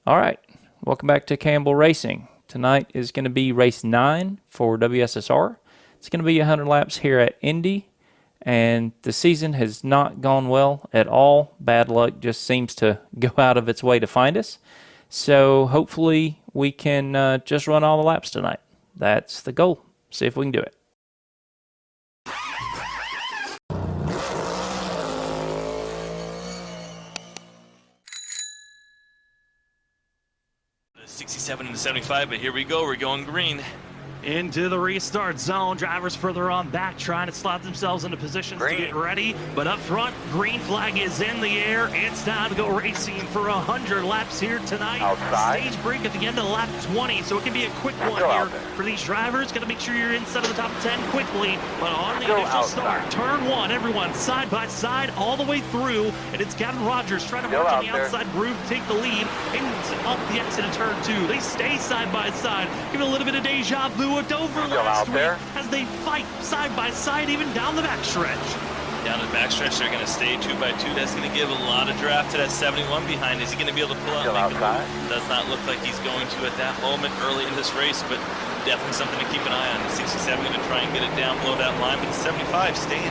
All right, welcome back to Campbell Racing. Tonight is going to be race 9 for WSSR. It's going to be 100 laps here at Indy, and the season has not gone well at all. Bad luck just seems to go out of its way to find us. So hopefully we can just run all the laps tonight. That's the goal. See if we can do it. 67 and the 75, but here we go. We're going green. Into the restart zone. Drivers further on back trying to slot themselves into positions to get ready. But up front, green flag is in the air. It's time to go racing for 100 laps here tonight. Outside. Stage break at the end of lap 20, so it can be a quick one here for these drivers. Got to make sure you're inside of the top 10 quickly. But on the initial start, turn 1, everyone side by side all the way through. And it's Gavin Rogers trying to march on the outside groove, take the lead, and up the exit of turn 2. They stay side by side. Give it a little bit of deja vu at Dover last week as they fight side by side even down the backstretch. Down the backstretch, they're going to stay 2 by 2. That's going to give a lot of draft to that 71 behind. Is he going to be able to pull out? Does not look like he's going to at that moment early in this race, but definitely something to keep an eye on. The 67 going to try and get it down below that line, but the 75 staying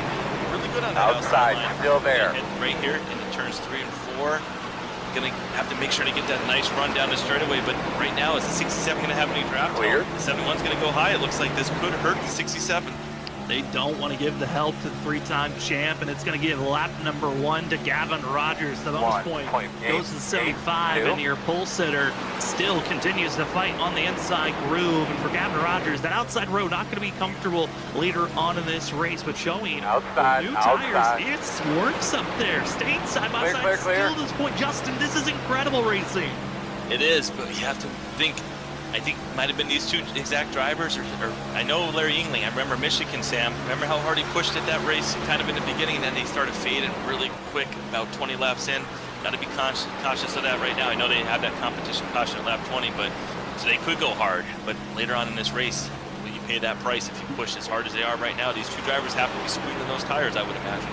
really good on that outside line. Still there. Right here into turns 3 and 4. Going to have to make sure to get that nice run down the straightaway, but right now is the 67 going to have any draft? Clear. The 71's going to go high. It looks like this could hurt the 67. They don't want to give the help to the 3-time champ, and it's going to give lap number 1 to Gavin Rogers. The bonus point goes to the 75, and your pole sitter still continues to fight on the inside groove. And for Gavin Rogers, that outside row not going to be comfortable later on in this race, but showing new tires, it works up there. Staying side by side still to this point. Justin, this is incredible racing. It is, but you have to think. I think it might have been these 2 exact drivers, or I know Larry Yingling. I remember Michigan, Sam. Remember how hard he pushed at that race kind of in the beginning, and then they started fading really quick about 20 laps in. Got to be cautious of that right now. I know they have that competition caution at lap 20, but so they could go hard. But later on in this race, you pay that price if you push as hard as they are right now. These 2 drivers have to be squeezing those tires, I would imagine.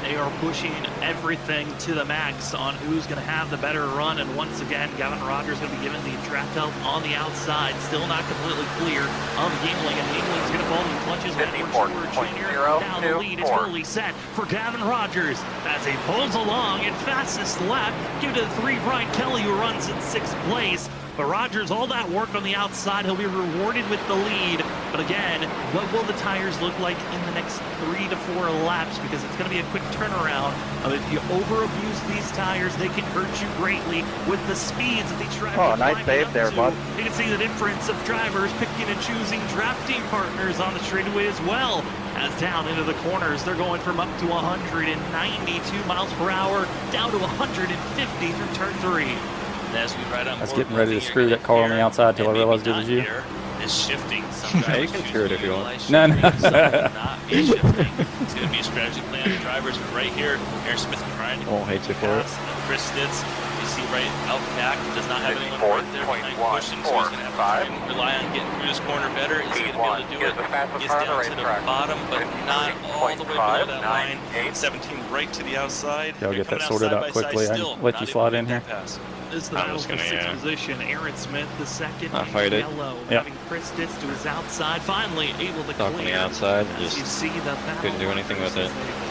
They are pushing everything to the max on who's going to have the better run. And once again, Gavin Rogers going to be given the draft help on the outside. Still not completely clear of Yingling. And Yingling's going to fall in the clutches of Edward Stewart Jr. Now the lead is fully set for Gavin Rogers as he pulls along in fastest lap. Give it to the 3 Brian Kelly, who runs in 6th place. But Rogers, all that work on the outside, he'll be rewarded with the lead. But again, what will the tires look like in the next 3 to 4 laps? Because it's going to be a quick turnaround. If you over-abuse these tires, they can hurt you greatly with the speeds that these drivers are nice save there, bud. You can see the difference of drivers picking and choosing drafting partners on the straightaway as well. As down into the corners, they're going from up to 192 miles per hour down to 150 through turn 3. As we ride on, I was getting ready to screw that car on the outside till I realized it was you. Is shifting. Some Yeah, you can screw it if you want. No. Not be shifting. It's going to be a strategy plan. The drivers right here. Aaron Smith trying to Won't hate you for it. Chris Stitz, you see right out back, does not have anyone right there behind pushing, so he's going to have to try and rely on getting through this corner better. Is he going to be able to do it? Gets down to the bottom, but not all the way below that line. 17 right to the outside. Y'all get that sorted out quickly. I can let you slide in here. This is the battle for 6th position. Aaron Smith, the second. I'll fight it. Yellow, yep. Having Chris Stitz to his outside. Finally able to Stuck on the outside. As you see the couldn't do anything with it.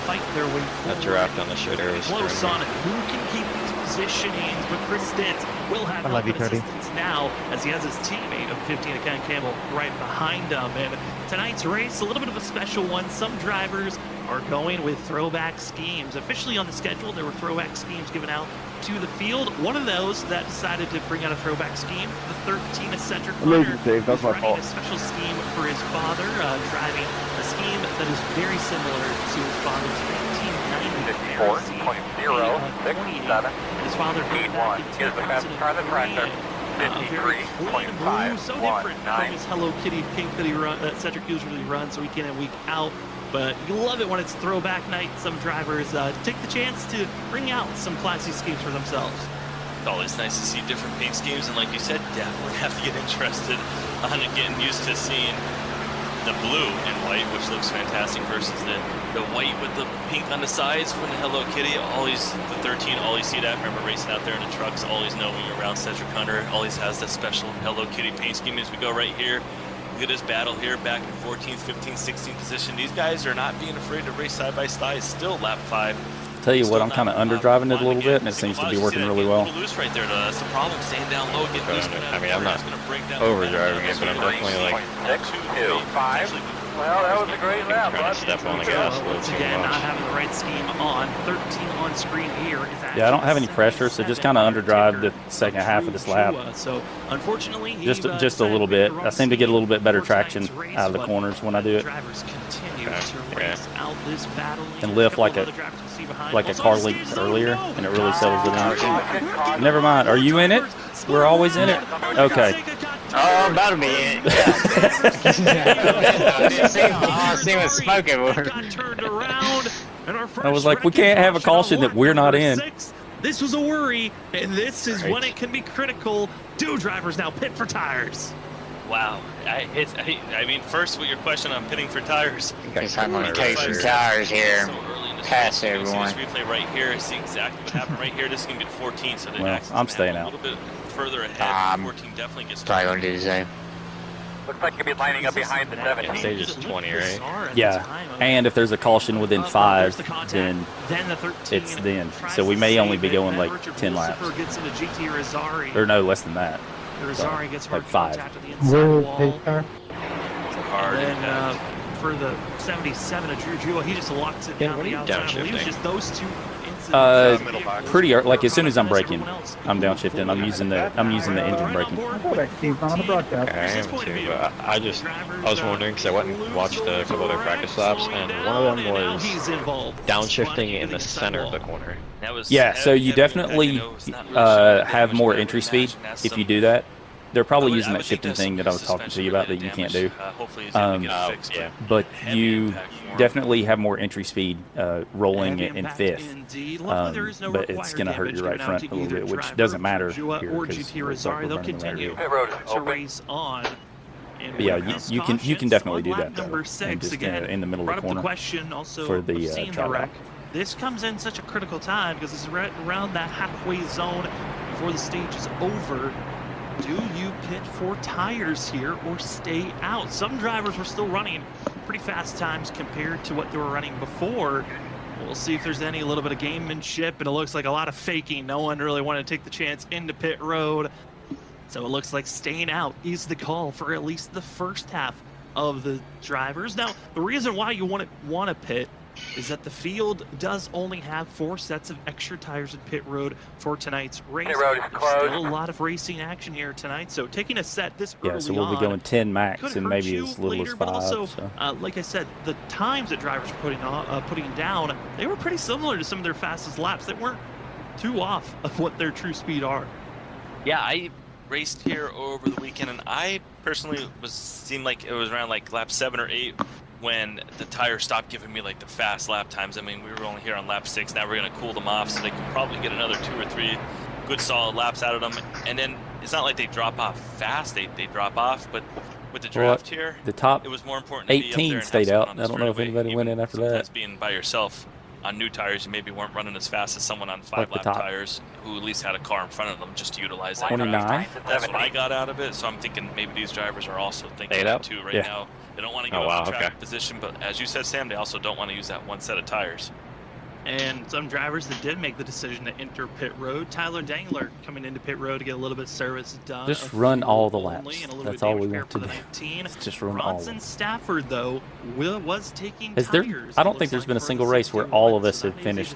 Fight their way That draft on the straighter was close on it. Who can keep these positionings? But Chris Stitz will have assistance now as he has his teammate of 15, Ken Campbell, right behind him. And tonight's race, a little bit of a special one. Some drivers are going with throwback schemes. Officially on the schedule, there were throwback schemes given out to the field. One of those that decided to bring out a throwback scheme, the 13 eccentric runner, That's my fault. a special scheme for his father, driving a scheme that is very similar to his father's 1990 54.067. His father did that in 2003. Very clean blue, so different from his Hello Kitty pink that Cedric usually runs week in and week out. But you love it when it's throwback night. Some drivers take the chance to bring out some classy schemes for themselves. It's always nice to see different paint schemes, and like you said, definitely have to get interested on it, getting used to seeing the blue and white, which looks fantastic, versus the white with the pink on the sides from the Hello Kitty. Always the 13, always see that. Remember racing out there in the trucks, always know when you're around Cedric Hunter, always has that special Hello Kitty paint scheme. As we go right here, look at this battle here, back in 14th, 15th, 16th position. These guys are not being afraid to race side by side. Still lap 5. Tell you what, I'm kind of underdriving it a little bit, and it seems to be working really well. Loose right there, though. That's the problem. Staying down low, getting loose. I mean, I'm not overdriving it, but I'm definitely like 6.25. Well, that was a great lap. trying to step on the gas a little Once too again, not much. having the right scheme on. 13 on screen here. Yeah, I don't have any pressure, so just kind of underdrive the second half of this lap. So unfortunately, Just a little bit. I seem to get a little bit better traction out of the corners when I do it. Drivers continue to race out this battle And lift like a car linked earlier, and it really settles it down. Never mind. Are you in it? We're always in it. Okay. Oh, I'm about to be in. I see what's smoking. I was like, we can't have a caution that we're not in. This was a worry, and this is when it can be critical. 2 drivers now pit for tires. Wow. I mean, first with your question on pitting for tires. Guess I'm going to take some tires here. So early in the Pass season, everyone. See this replay right here. See exactly what happened right here. This is going to be 14, so the Well, accident's I'm gonna staying happen out. a little bit further ahead. 14 definitely gets Probably going to do the same. Looks like you'll be lining up behind the 17. Stage is 20, right? Yeah, and if there's a caution within 5, then the 13 it's then. So we may only be going like 10 laps. Or no, less than that. Rosari gets like hard 5. contact with the inside wall. hard. And for the 77 of Drew Jewell, he just locks it down the outside. I believe it's just those 2 incidents. Pretty like as soon as I'm braking, I'm downshifting. I'm using the engine braking. I am too, but I was wondering because I went and watched a couple other practice laps, and one of them was downshifting in the center of the corner. Yeah, so you definitely have more entry speed if you do that. They're probably using that shifting thing that I was talking to you about that you can't do. Yeah. But you definitely have more entry speed rolling in 5th. But it's going to hurt your right front a little bit, which doesn't matter here because They'll continue to race on. But yeah, you can definitely do that though, and just in the middle of the corner for the tryout. This comes in such a critical time because it's right around that halfway zone before the stage is over. Do you pit for tires here or stay out? Some drivers were still running pretty fast times compared to what they were running before. We'll see if there's any little bit of gamemanship, and it looks like a lot of faking. No one really wanted to take the chance into pit road. So it looks like staying out is the call for at least the first half of the drivers. Now, the reason why you want to pit is that the field does only have 4 sets of extra tires in pit road for tonight's race. Pit road is closed. There's still a lot of racing action here tonight, so taking a set this early Yeah, so we'll be going 10 max and maybe as little as 5. But also, so. like I said, the times that drivers were putting down, they were pretty similar to some of their fastest laps. They weren't too off of what their true speed are. Yeah, I raced here over the weekend, and I personally seemed like it was around like lap 7 or 8 when the tires stopped giving me like the fast lap times. I mean, we were only here on lap 6. Now we're going to cool them off so they can probably get another 2 or 3 good solid laps out of them. And then it's not like they drop off fast. They drop off, but with the draft here, the top it was more important to be up there 18 and stayed have out. someone on I the don't know if straightaway. anybody went in after that. Sometimes being by yourself on new tires, you maybe weren't running as fast as someone on 5-lap tires who at least had a car in front of them just to utilize that. 29. That's what I got out of it. So I'm thinking maybe these drivers are also thinking that too right now. They don't want to give up the traffic position, but as you said, Sam, they also don't want to use that one set of tires. And some drivers that did make the decision to enter pit road, Tyler Dangler coming into pit road to get a little bit of service done. Just run all the laps. That's all we want to do. Just run all of them. Bronson Stafford, though, was taking tires. I don't think there's been a single race where all of us have finished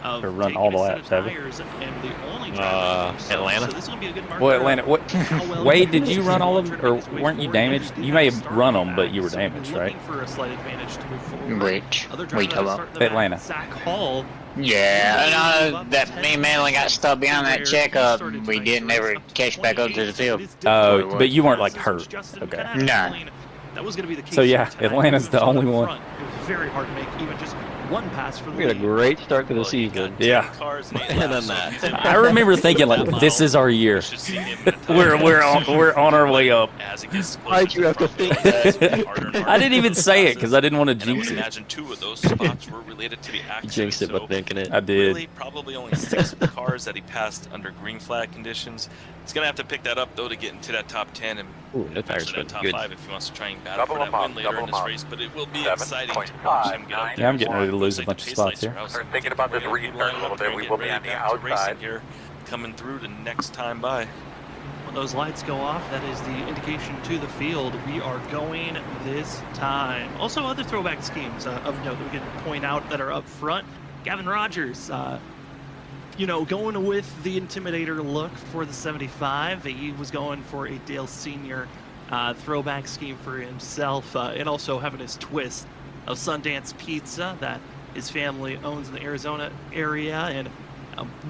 or run all the laps, have we? Atlanta. So this will be a good marker. Well, Atlanta. What? Wade, did you run all of them, or weren't you damaged? You may have run them, but you were damaged, right? For a slight advantage to move forward. Which? We talk about Atlanta. Zach Hall. Yeah, that me and Manley got stuck behind that checkup. We didn't ever catch back up to the field. But you weren't like hurt. Okay. No. That was going to be the case. So yeah, Atlanta's the only one. It was very hard to make even just one pass for the We had a lead. great start to the season. Yeah. Cars and And then that. I remember thinking like, this is our year. We're on our way up. As it gets closer Why'd to you the have to front think wheel, it's that? getting harder and harder I didn't even to say it passes. because I didn't want to And I jinx would it. imagine 2 of those spots were related to the accident. Jinxed it by so thinking it. I did. really probably only 6 cars that he passed under green flag conditions. He's gonna have to pick that up though to get into that top 10 and Ooh, that tires eventually that went top good. 5 if he wants to try and battle Double for them that up, win later double in them this up. race. But it will be exciting to 7.5, watch him get up there. Yeah, I'm getting ready to lose a Looks bunch like of the spots pace here. lights are out, so We're thinking about this we're gonna be restart a lining little up there bit. We and will getting be on ready the back to racing outside. here, coming through the next time by. When those lights go off, that is the indication to the field. We are going this time. Also, other throwback schemes of note that we can point out that are up front. Gavin Rogers, you know, going with the Intimidator look for the 75. He was going for a Dale Sr. Throwback scheme for himself, and also having his twist of Sundance Pizza that his family owns in the Arizona area. And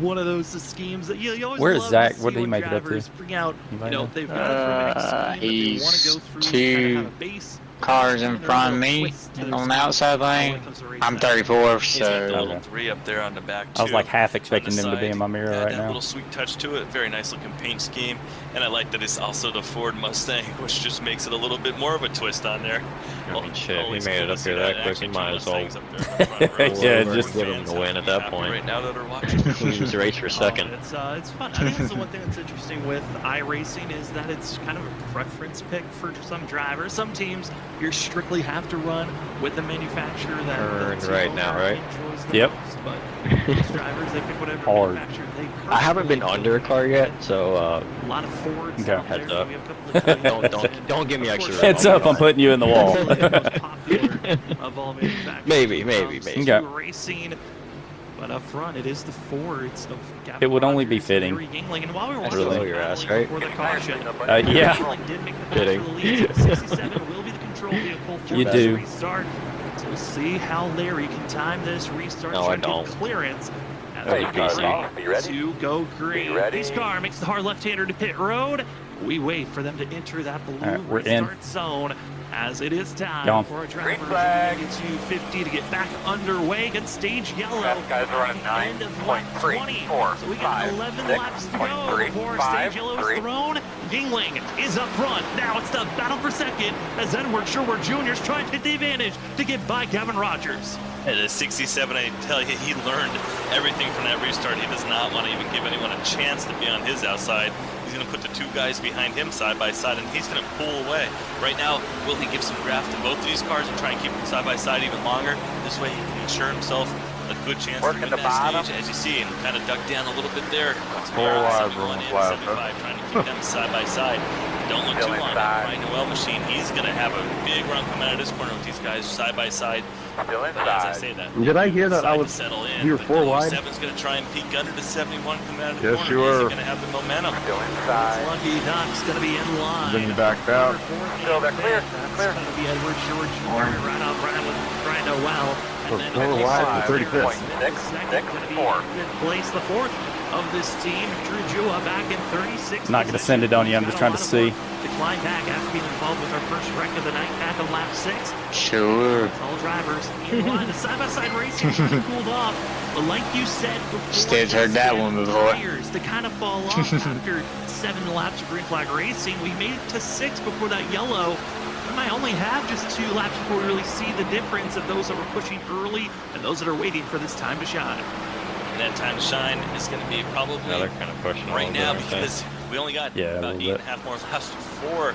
one of those schemes that you always Where's love Zach? to see What did he when make it up to? drivers bring out, you Anybody know, know? they've got a throwback scheme that they want to go through, kind of have a base. Cars in front of me on the outside lane. I'm 34, He's got the so little 3 up there on the back too. I was like half expecting on the them to be side. in my mirror Had right that now. little sweet touch to it. Very nice looking paint scheme, and I like that it's also the Ford Mustang, which just makes it a little bit more of a twist on there. I mean, shit, he Always made cool it to up see here that quick. Actually, He two might as well Mustangs up there in the front row. Yeah, Ford just give him fans the win have at to be that happy point. right now that are watching. Lose the race for second. It's fun. I think that's the one thing that's interesting with iRacing is that it's kind of a preference pick for some drivers. Some teams you strictly have to run with the manufacturer that Turn the right now, owner right? enjoys the Yep. most, but these drivers, they pick whatever Hard. manufacturer they I haven't been personally under a car yet, so a lot of Fords Okay. out there. Heads So up. we have a couple of Toyotas, and don't give me of extra course, Heads up, I'm putting you in the wall. the most popular of all manufacturers. Maybe, when it maybe, comes maybe. to Okay. racing. But up front, it is the Fords of Gavin It would only be Rogers, fitting. Larry Yingling. And while we were That's watching really the your ass, battling right? before the caution, Yeah. Yingling did make the pass Kidding. for the lead. So 67 will be the control vehicle for You this do. restart. So we'll see how Larry can time this restart. No, I try to get don't. clearance. As Hey, we cars get off. ready You ready? to go green. You ready? Pace car makes the hard left-hander to pit road. We wait for them to enter that blue All right, we're in. restart zone as it is time Gone. for our Green drivers flag. to 50 to get back underway against stage yellow. Fast guys are running at the end of lap 9.3, 20. 4, So we got 5, 11 6, laps to go 0.3, before 5, stage yellow 3. is thrown. Yingling is up front. Now it's the battle for second as Edward Sherwood Jr. is trying to take the advantage to get by Gavin Rogers. At a 67, I tell you, he learned everything from that restart. He does not want to even give anyone a chance to be on his outside. He's going to put the 2 guys behind him side by side, and he's going to pull away. Right now, will he give some draft to both of these cars and try and keep them side by side even longer? This way he can ensure himself a good chance Working to win the that bottom. stage, as you see, and kind of duck down a little bit there. Full wide 71 room, and flat, 75, trying to keep them side by side. Don't look Still too long. inside. Ryan Noel machine, he's going to have a big run coming out of this corner with these guys side by side. Still But as I inside. say that, Did I hear that I decide to was settle in, you were but 4 the wide? 7's going to try and peek under the 71 coming out of the Yes, corner. you Is he were. going to have the momentum? Still inside. Lucky Duck's going to be in line. Then you backed out. Still, they're clear. That's Clear. going to be Edward George Jr. right on Brian with Brian Noel. For And then 4 Edward wide Smith, for 35th. Smith, second, gonna be 4. in fifth place, the 4th of this team. Drew Jua back in 36th. Not gonna send it on you, I'm just trying to see. To climb back after being involved with our first wreck of the night back on lap 6. sure. All drivers in line. The side-by-side racing kind of cooled off. But like you said before, Stead's heard that one before. tires to kind of fall off after 7 laps of green flag racing. We made it to 6 before that yellow. We might only have just 2 laps before we really see the difference of those that were pushing early and those that are waiting for this time to shine. And that time to shine is going to be probably Now they're kind of pushing right all now over, I think. because we only got Yeah, a about little 8.5 more laps before.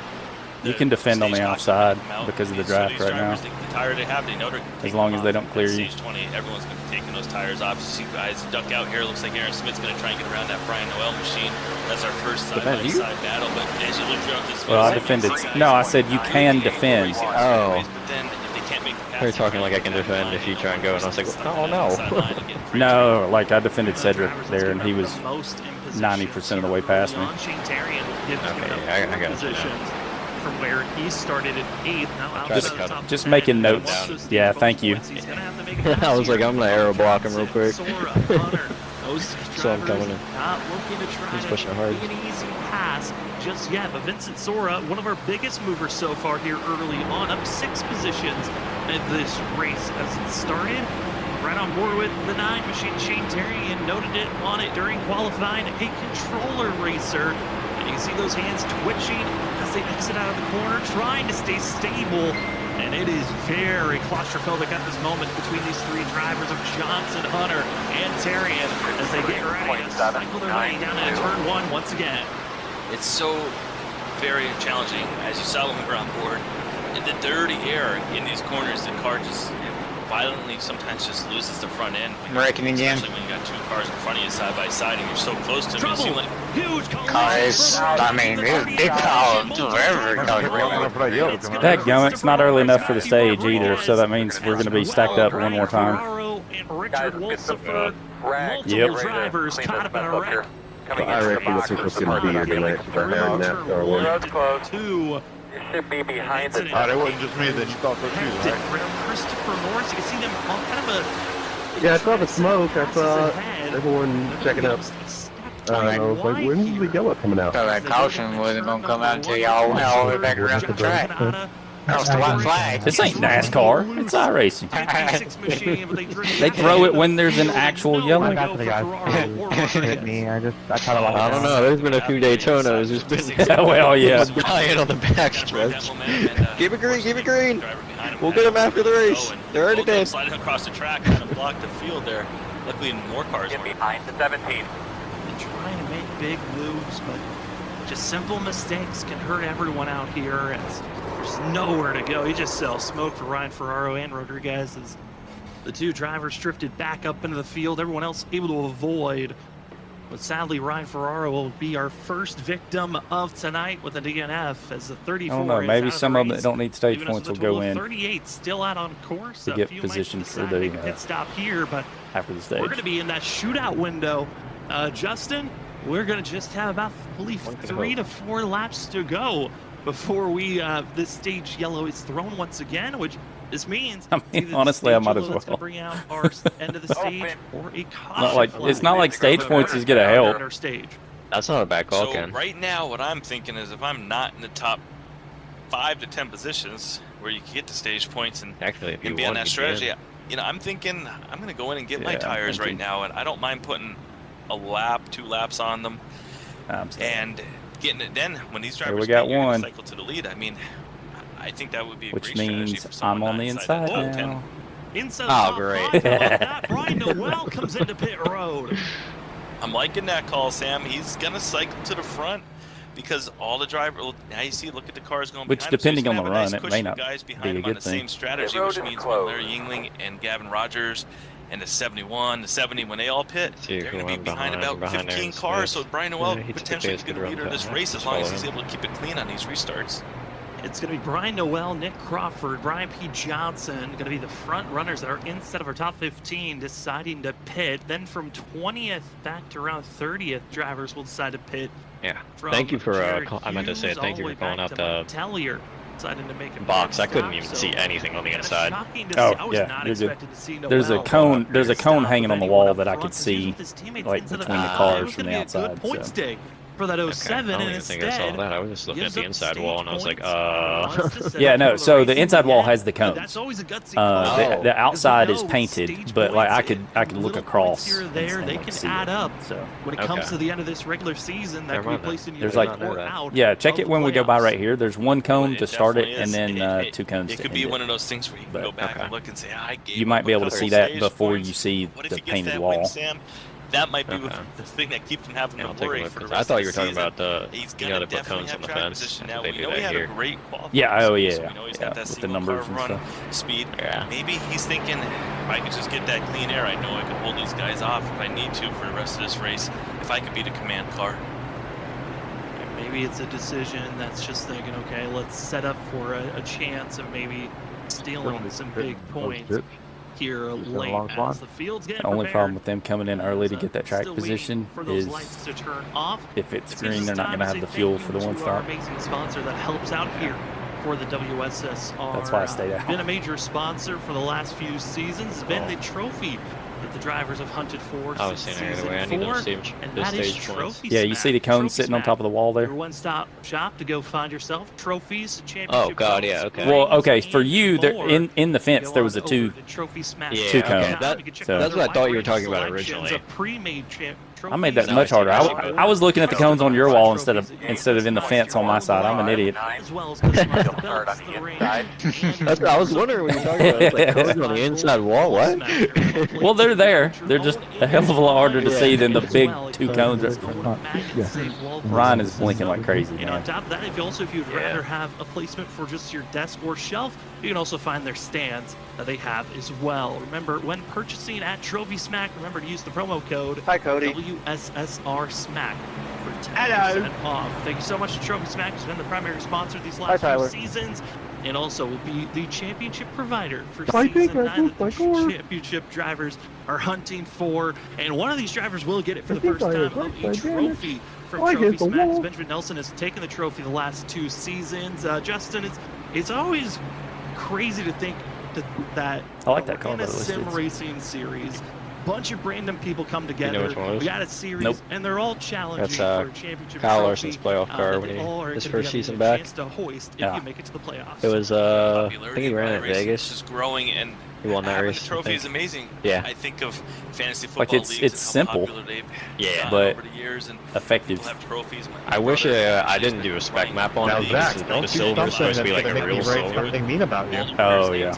You the can defend on stage the clock outside come out. because of the So draft these right now. drivers, the tire they have, they know they're As long as they don't clear you. Stage 20, everyone's going to be taking those tires off. You see guys duck out here. Looks like Aaron Smith's going to try and get around that Brian Noel machine. That's our first Defend you? side-by-side battle. But as you look throughout this Well, I field, defended. you see guys No, I said you can defend. Oh. But then if they can't make the pass, They're talking like I can defend if you try and go, and I was like, oh no. No, like I defended Cedric Drivers there, that's and he given was up the most in positions 90% of the way past me. beyond Shane Tarian, gives Okay, given up I more got you positions from where he started at 8th. Now Just- outside the top just 10. making He notes. wants those Yeah, bonus thank you. points. He's gonna have to make a pass I was like, here. I'm gonna arrow block him real quick. Sora, Hunter, those So I'm drivers coming in. not looking to try He's to pushing hard. be an easy pass just yet. But Vincent Sora, one of our biggest movers so far here early on, up 6 positions in this race as it started. right on board with the 9 machine. Shane Terry and noted it on it during qualifying. A controller racer. And you can see those hands twitching as they exit out of the corner, trying to stay stable. And it is very claustrophobic at this moment between these 3 drivers of Johnson, Hunter, and Terrian as they get ready to cycle their way down into turn 1 once again. It's so very challenging, as you saw when we were on board. In the dirty air in these corners, the car just violently sometimes just loses the front end. Wrecking again. Especially when you got 2 cars in front of you side by side and you're so close to them. Trouble. Huge Cars, I mean, they call forever. Dadgummit, it's not early enough for the stage either, so that means we're going to be stacked up one more time. Multiple drivers caught up in a wreck. I reckon this is going to be your next for how NASCAR was. 2. You should be behind the Oh, it wasn't just me that you thought so too, right? Christopher Morris, you can see them on kind of a... Yeah, I saw the smoke. I saw everyone checking out. I was like, when's the yellow coming out? So that caution wasn't going to come out until y'all went all the way back around the track. Across the white flag. This ain't NASCAR. It's iRacing. They throw it when there's an actual yellow. I got the guy hit me. I kind of like. I don't know. There's been a few Daytonas. There's been Well, yeah. dying on the backstretch. Give it green. Give it green. We'll get them after the race. They're already dead. Sliding across the track, kind of blocked the field there. Luckily, more cars Get were behind the 17. And trying to make big moves, but just simple mistakes can hurt everyone out here. As there's nowhere to go. You just sell smoke for Ryan Ferraro and Rodriguez as the 2 drivers drifted back up into the field. Everyone else able to avoid. But sadly, Ryan Ferraro will be our first victim of tonight with a DNF as the 34. I don't know. Maybe some of them that don't need stage Leaving us points with will a go total of in 38 still out on course. to A get few might positioned for decide to the make a pit stop here, but after the stage. we're going to be in that shootout window. Justin, we're going to just have about, I believe, 3 to 4 laps to go before we this stage yellow is thrown once again, which this means I mean, honestly, I might as well. bring out our end of the stage or a caution It's not like stage points is going to help. our stage. That's not a bad call, So Ken. right now, what I'm thinking is if I'm not in the top 5 to 10 positions where you can get to stage points and Actually, if you be on want, that you strategy, can. you know, I'm thinking I'm going to go in and get my Yeah, tires right now, and I don't mind putting a lap, 2 laps on them, and getting it. Then when these drivers we got one. cycle to the lead, I mean, I think that would be a Which great strategy means for someone I'm on the inside inside that now. 10. Inside Oh, the great. top 5, how about that? Brian Noel comes into pit road. I'm liking that call, Sam. He's going to cycle to the front because all the drivers, now you see, look at the cars going Which, behind him. depending So on he's the gonna have a run, nice it may cushion not of guys be behind a him on good the thing. same strategy, The which road is means when Larry closed. Yingling and Gavin Rogers and the 71, the 70, when they all pit, See they're going to who be I'm behind behind about 15 there, cars. Smith. So Brian Noel Yeah, he took a potentially base could be good the run leader of this time. race as long as Follow he's him. able to keep it clean on these restarts. It's going to be Brian Noel, Nick Crawford, Brian P. Johnson, going to be the front runners that are instead of our top 15 deciding to pit. Then from 20th back to around 30th, drivers will decide to pit. Yeah. From Thank you for, Jared I meant to say Hughes thank all you the for way calling back out to the Mike Tellier, deciding to make a box. I couldn't pit even stop, see so anything on the kinda inside. shocking to Oh, see. I was yeah, not you're good. expecting to see There's a Noel cone. There's a stop cone with hanging on the anyone wall up that I front, could 'cause he was see, with his teammates like into between the it cars was from gonna the be a good outside. points So. day for that Okay, 07, I don't and even think I saw instead that. I was just looking at gives the up inside stage wall and I was like, points. Wants to set Yeah, up no. for So the racing inside wall again, has the but cones. That's always a gutsy The call. outside Because is we know painted, stage but like I points, could look little across. points here or there, and, they like, can see add it. up. So When it comes Okay. to the end of this regular season, that Never could be mind placed in There's your like- or out. yeah, check of it the when we go by playoffs. right here. There's one cone It to start it, definitely and is. then 2 cones It to could end be it. one of those things where you can But, go back okay. and look and say, I gave You might up be a able to couple see that stage before points. you see What if the he gets painted that wall. win, Sam? That might be Okay. the thing that keeps him having Yeah, I'll to take a worry look. for the 'Cause rest I thought of you were the talking season. about the He's you gonna gotta put definitely cones have on the track fence. position I now. think they We do know he that had here. a great qualification. Yeah, oh, yeah, so yeah. we know he's Yeah, got that with the single numbers car and run stuff. speed. Yeah. Maybe he's thinking, if I could just get that clean air, I know I could hold these guys off if I need to for the rest of this race. If I could beat a command car. Maybe it's a decision that's just thinking, okay, let's set up for a chance of maybe stealing some big points here late as the field's getting The only prepared. problem with them coming in early to get that track Still waiting position for those is lights to turn off. if it's This gives green, us they're not time going to say have the thank fuel you for the one to our stop. amazing sponsor that helps out here for the WSSR. That's why I stayed out. Been a major sponsor for the last few seasons. Has been Oh. the trophy that the drivers have hunted for I was since saying either season way, I need 4, those and this that is stage points. Trophy Yeah, you Smack. see the cone Trophy sitting on Smack, top of the wall there. your one-stop shop to go find yourself trophies, championship. Oh god, yeah, okay. Well, okay, for and you, there more. in the fence Go there was on a two. over to Trophy Smack. Yeah, Two okay, cone. that's what I thought you were talking about Selections originally. of pre-made I made that No, much I see, harder. I see. I was looking at the cones on your wall instead of in the fence on my side. I'm an idiot. as well as customize the belts, the range, That's what I was wondering when you were talking about it. Like cones on the inside wall, what? Well, they're there. They're just a hell of a lot harder to see than the big two cones. Ryan is blinking like crazy, And on man. top of that, if you'd rather have a placement for just your desk or shelf, you can also find their stands that they have as well. Remember, when purchasing at Trophy Smack, remember to use the promo code WSSR Smack for 10% off. Thank you so much to Trophy Smack, who's been the primary sponsor these last few seasons, and also will be the championship provider for season 9 that the championship drivers are hunting for. And one of these drivers will get it for the first time of a trophy from Trophy Smack. Benjamin Nelson has taken the trophy the last 2 seasons. Justin, it's always crazy to think that I like that car, in by a the way, sim Steve. racing series, bunch of random people come together. You know which one it is? We got a series, Nope. and they're all challenging That's, for a championship Kyle trophy, Larson's playoff car that when they all are his gonna first be season having a back. chance to hoist if Yeah. you make it to the playoffs. It was I think Popularity he ran of at iRacing is Vegas. just growing, and He won that having race. a I trophy think. is amazing. Yeah. I think of fantasy football Like, it's leagues and how simple. popular they've Yeah. gotten But over the years, and effective. people have trophies. I wish I didn't do a spec map on Now, it. Zach, Because don't the you silver stop is supposed to be saying like that's a gonna real make me write silver. everything mean about you. Oh, yeah.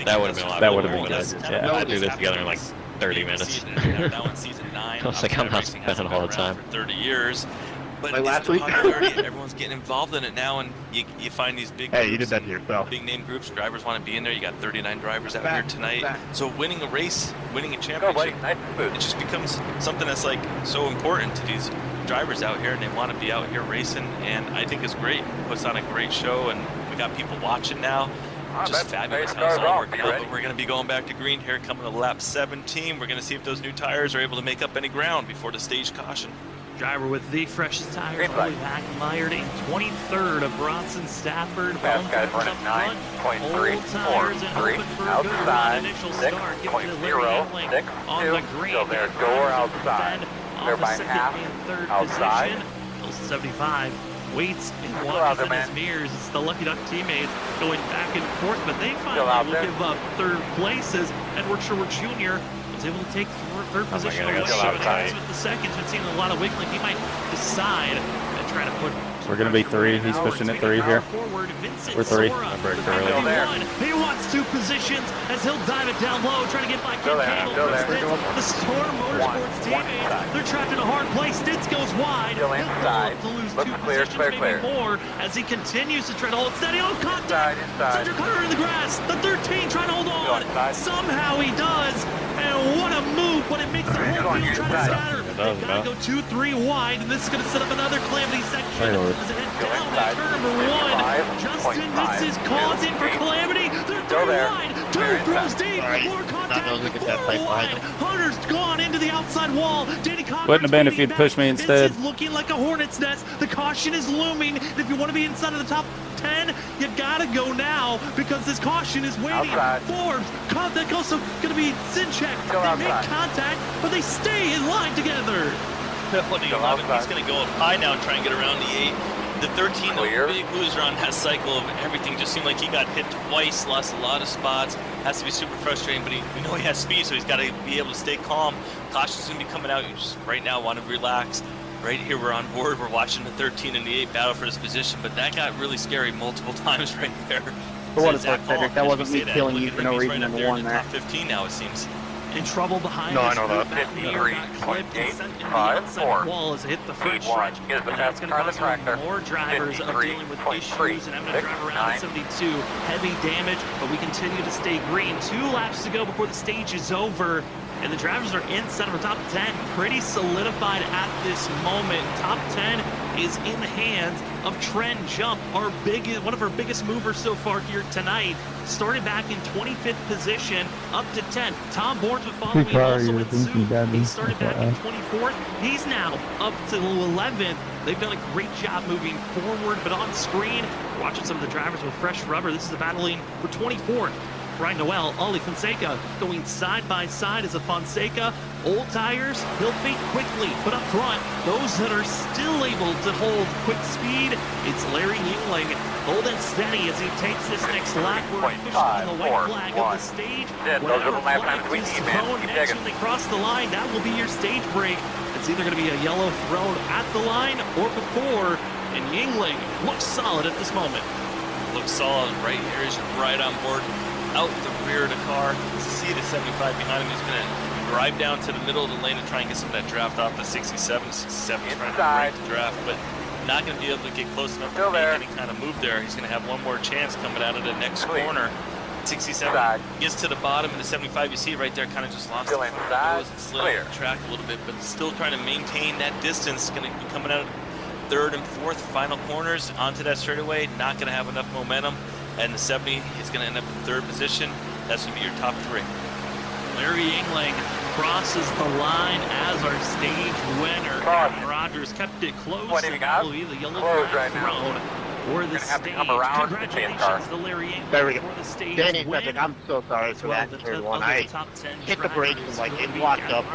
That would've been a lot That more would've been fun. good. Yeah. I'd do this together in like 30 minutes. Now in season 9, I was like, I'm not spending all the time. for 30 years. But Like it's last the week? popularity, everyone's getting involved in it now, and you find these big Hey, you groups did that and to yourself. big name groups. Drivers want to be in there. You got 39 drivers out here tonight. back. So winning a race, winning a Go, buddy. championship, Nice boot. it just becomes something that's like so important to these drivers out here, and they want to be out here racing, and I think it's great. Puts on a great show, and we got people watching now. Just fabulous how it's all working out. But we're going to be going back to green here, coming to lap 17. We're going to see if those new tires are able to make up any ground before the stage caution. Driver with the freshest tires, Green all the flag. way back mired in 23rd of Bronson Stafford. Fast guys Bone running up front, 9.3, old tires and 4.3, hoping for a good run. outside, Initial start, giving it to Larry 6.0, Hamling 6.2, on the green. still there, door outside. Defend They're off by the second half, and third outside. position. Till 75. Waits and Still out watches there, in his man. mirrors. It's the Lucky Duck teammates going back and forth, but they Still out finally will there. give up third place as Edward Sherwood Jr. was able to take third my position God, I away. got so But tight. with the seconds, we've seen a lot of wiggling. He might decide and try to put. We're gonna be 3. He's pushing at 3 here. We're 3. I braked early. Still there. He wants 2 positions as he'll dive it down low, trying to get by Still Ken there, Cagle still for there. Stitz. The Storm Motorsports teammates, inside. they're trapped in a hard place. Stitz goes wide. Still He'll inside. fall to lose Looks 2 clear, positions, clear, maybe more, as he continues to try to hold steady. Oh, Inside, contact! inside. Cedric Hunter in the grass. The 13 trying to hold on. inside. Somehow he does. And what a move, but it makes the You're whole going field try to inside. scatter. does, They gotta go 2-3 wide, and this is gonna set up another calamity section Right over. as it heads Go down inside. to turn number 1. 55, Justin, 0.5, this is causing for 2, calamity. They're Go 3 there. wide. 2 They're throws inside. deep. Sorry. More Not contact. those that get that 4 tight wide. behind Hunter's gone into the outside wall. Danny Conrad's Wouldn't have been if feeding you'd pushed me back. instead. This is looking like a hornet's nest. The caution is looming. And if you want to be inside of the top 10, you gotta go now because this caution is waiting. Outside. Forbes, that's also gonna be Zinchek. Go They make outside. contact, but they stay in line together. What do you Go love it? He's outside. going to go up high now and try and get around the 8. The 13, Clear. the big loser on that cycle of everything, just seemed like he got hit twice, lost a lot of spots. Has to be super frustrating, but we know he has speed, so he's got to be able to stay calm. Caution's going to be coming out. You just right now want to relax. Right here, we're on board. We're watching the 13 and the 8 battle for this position, but that got really scary multiple times right there. For what it's Zach worth, Cedric, Hall, that as wasn't we me say killing look you at for him, no he's reason, right up number there in one the there. top 15 now, it seems. In trouble behind No, us. I know that. That air got clipped and sent into the outside 53.84. wall as it hit the Speed first one. stretch. Is the And that's fastest going to car on the cause tractor. more drivers of dealing with 53.3. issues, and I'm going to drive around 6, 9. 72. Heavy damage, but we continue to stay green. 2 laps to go before the stage is over. And the drivers are inside of our top 10, pretty solidified at this moment. Top 10 is in the hands of Trent Jump, one of our biggest movers so far here tonight. Started back in 25th position, up to 10th. Tom Bourne's with following car, also you're in thinking suit. badly. He started back in 24th. He's now up to 11th. They've done a great job moving forward, but on screen, watching some of the drivers with fresh rubber. This is the battling for 24th. Ryan Noel, Ollie Fonseca going side by side as a Fonseca. Old tires, he'll fade quickly, but up front, those that are still able to hold quick speed, it's Larry Yingling. Hold it steady as he takes this next lap. We're officially on the white flag of the stage. Whatever flag is thrown next when they cross the line, that will be your stage break. It's either going to be a yellow thrown at the line or before, and Yingling looks solid at this moment. Looks solid right here. He's right on board. Out the rear of the car. See the 75 behind him. He's going to drive down to the middle of the lane and try and get some of that draft off the 67. 67 is trying to break the draft, but not going to be able to get close enough to make any kind of move there. He's going to have one more chance coming out of the next corner. 67 gets to the bottom, and the 75 you see right there kind of just lost the front nose and slid off the track a little bit, but still trying to maintain that distance. Going to be coming out of third and fourth final corners onto that straightaway. Not going to have enough momentum, and the 70 is going to end up in third position. That's going to be your top three. Larry Yingling crosses the line as our stage winner. Kevin Rogers kept it close, and that will be the yellow flag thrown for the stage. Congratulations to Larry Yingling for the stage win. I'm so sorry for that third one. I hit the brakes and like it locked up.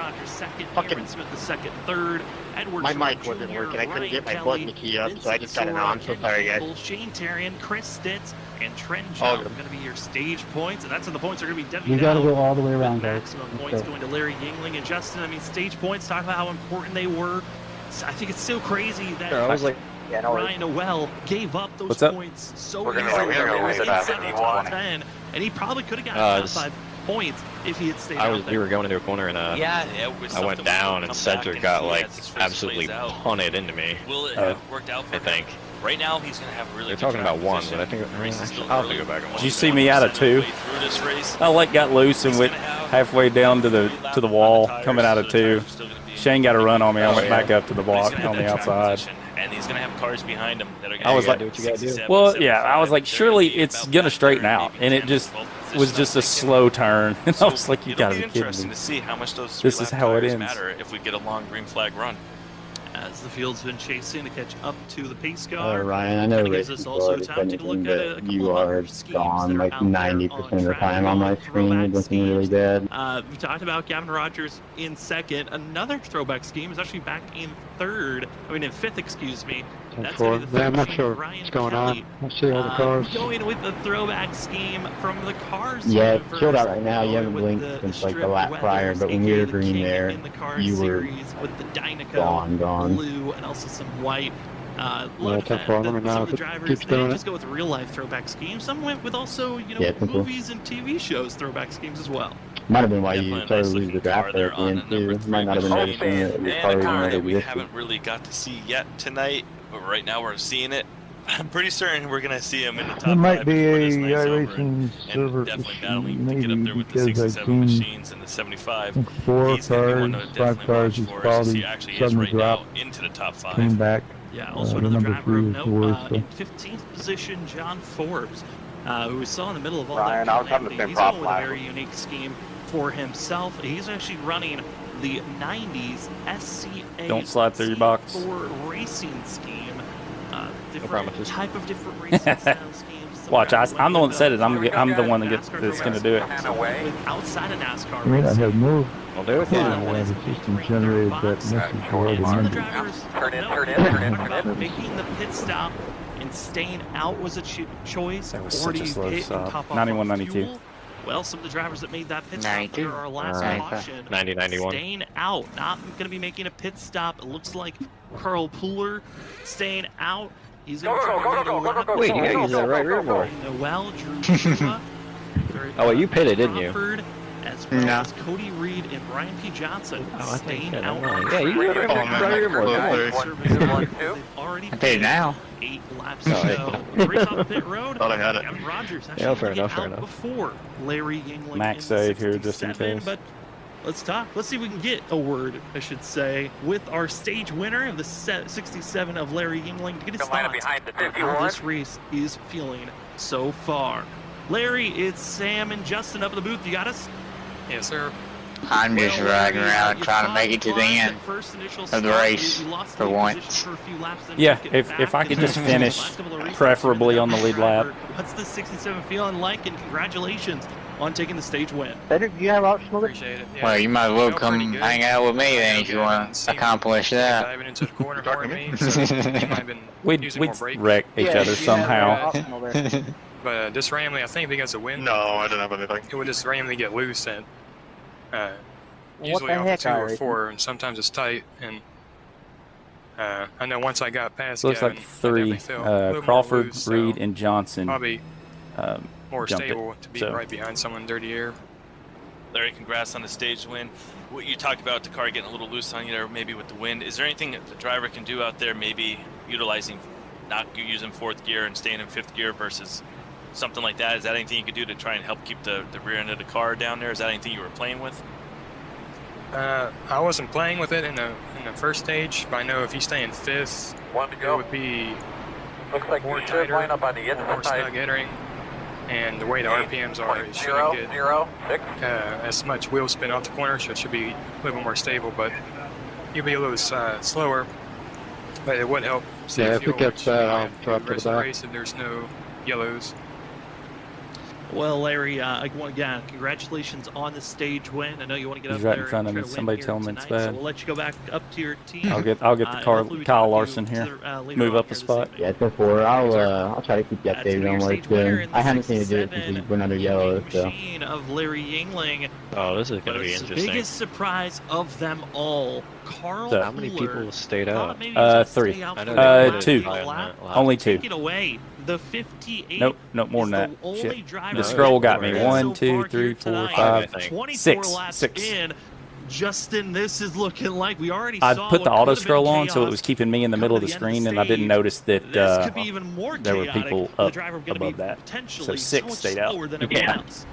Fucking Smith the second, third. Edward my mic wasn't working. I couldn't get my button key up, so I just got it on. I'm so sorry, guys. Shane Terrian, Chris Stitz, and Trent Jones are going to be your stage points, and that's when the points are going to be divvied out. You got to go all the way around, guys. Maximum points going to Larry Yingling and Justin. I mean, stage points, talk about how important they were. I think it's so crazy that Ryan Noel gave up those points so easily inside the top 10, and he probably could have gotten top 5 points if he had stayed out there. We were going into a corner, and I went down, and Cedric got like absolutely punted into me. Will it have worked out for him? I think. Right now, he's going to have really. They're talking about one, but I think I'll have to go back and watch. Did you see me out of 2? I got loose and went halfway down to the wall, coming out of 2. Shane got a run on me. I went back up to the block on the outside. And he's going to have cars behind him that are going I was like, well, yeah, I was like, surely it's going to straighten out, and it just was just a slow turn. And I was like, you got to be kidding me. Interesting to see how much those this is how it ends. Matter if we get a long green flag run. As the field's been chasing to catch up to the pace car. Ryan, I know gives us also time to look at a couple you of are other schemes gone that are like out there 90% of the track. time on my screen. It looking really bad. We talked about Gavin Rogers in second. Another throwback scheme is actually back in in fifth, excuse me. That's going to be the I'm not sure Ryan what's going Kelly. on. I see all the cars. Going with the throwback scheme from the cars. Yeah, it's chilled out right now. You haven't blinked since like the lap prior, but when we were green there, you were with the Dynaco, gone. blue, and also some white. Well, some of the drivers, they just go with real life throwback schemes. Some went with also, movies and TV shows throwback schemes as well. Might have been why you started to lose the draft there at the end too. Might not have been noticing that your car And a car even that we existed. haven't really got to see yet tonight, but right now we're seeing it. I'm pretty certain we're going to see him in the top 5 There might be before a this night's over, iRacing server and definitely issue, battling to maybe get up there with the because I've 67 seen machines and the 75. 4 He's going to be one to cars, 5 definitely cars, watch he's for us as he probably actually is suddenly right now dropped, into the top 5. came back. Yeah, also the another number driver of 3 is note, worse, in 15th position, John Forbes, who we saw in the middle of all that Ryan, I was having the calamity. same He's problem going with a last very unique scheme for himself. He's actually running the 90s SCA Don't slide through your box. for racing scheme. Different promises. type of different racing style schemes. Watch, I'm the one that said it. I'm the one that's going to do it. Outside of NASCAR I mean, I racing. have no I'll do it. idea why the system generated that message already. Some of the drivers about making the pit stop and staying out was a choice. That was or do such a you slow pit and stop. top off 91, on 92. fuel? Well, some of the drivers that made that pit stop 92. under our last caution, 90, 91. staying out, not going to be making a pit stop. It looks like Carl Pooler staying out. He's going to try to lead a lap. Wait, you gotta use that right rear more. Noel, Drew Chuma, Oh, well, you pitted, didn't you? Crawford, as well No. as Cody Reed and Brian P. Johnson staying out. Yeah, you gotta right rear more. Come on. Already I paid now. 8 laps Oh, to hey. go. Race off the pit road. Thought I had it. Kevin Rogers Yeah, fair actually enough, fair out enough. before Larry Yingling. Max in the save here just in 67, case. But let's talk. Let's see if we can get a word, I should say, with our stage winner of the 67 of Larry Yingling to get his thoughts behind the on how this race is feeling so far. Larry, it's Sam and Justin up in the booth. You got us? Yes, sir. I'm just Well, riding Larry, around you trying to fought make it to the hard end that first initial of the start. race You lost for lead once. position for a few laps, then Yeah, took it if back I and could then just the finish last couple of races, preferably you're on the lead lap. What's the 67 feeling like? And congratulations on taking the stage win. Cedric, do you have optional? Appreciate it. Yeah. Well, you might as well come hang out with me then if you want to accomplish that. Diving into the corner more than me, so you might have been We'd using more brake. wreck each other somehow. But just randomly, I think because of wind. No, I didn't have anything. It would just randomly get loose and What usually the off heck, of 2 or iRacing? 4, and sometimes it's tight. And I know once I got past Looks Gavin, like I 3. definitely felt a little more Crawford, loose, Reed, so and Johnson. probably more jumped it, stable to be so. right behind someone dirty air. Larry, congrats on the stage win. What you talked about, the car getting a little loose on you there, maybe with the wind. Is there anything that the driver can do out there, maybe utilizing, not using 4th gear and staying in 5th gear versus something like that? Is that anything you could do to try and help keep the rear end of the car down there? Is that anything you were playing with? I wasn't playing with it in the first stage, but I know if you stay in 5th, it would be more tighter, more snug entering, and the way the RPMs are, it shouldn't get as much wheel spin off the corner, so it should be a little more stable, but you'll be a little slower, but it would help save fuel, which I'll the rest of the race if there's no yellows. Well, Larry, again, congratulations on the stage win. I know you want to get He's up right there in front of and me. try to Somebody win tell here him it's tonight, so bad. we'll let you go back up to your team. I'll get the hopefully we Kyle talk to Larson you here. later Move on up a here this spot. evening. Yeah, it's 4. I'll try to keep you That's updated your on what it's stage winner doing. in the I haven't seen it do it since 67 we went under yellow, so. machine of Larry Yingling. Oh, this is But gonna be it's the interesting. biggest surprise of them all. Carl So- How many Fuller people stayed thought out? maybe he was gonna 3. stay out I for know the 2. last lap. Only 2. Take it away. The 58. Nope, more is than the that. only Shit. driver The who's scroll got me. been 1, so 2, far 3, here 4, tonight. 5, 24 6. laps 6. in. Justin, this is looking like we already I saw put the what auto could've been scroll on, so it chaos was keeping me in the come middle of to the the end of screen, the and I didn't stage. notice that This could be even more there were chaotic. people The up driver gonna above be that. potentially So 6 much stayed out. slower than everyone else.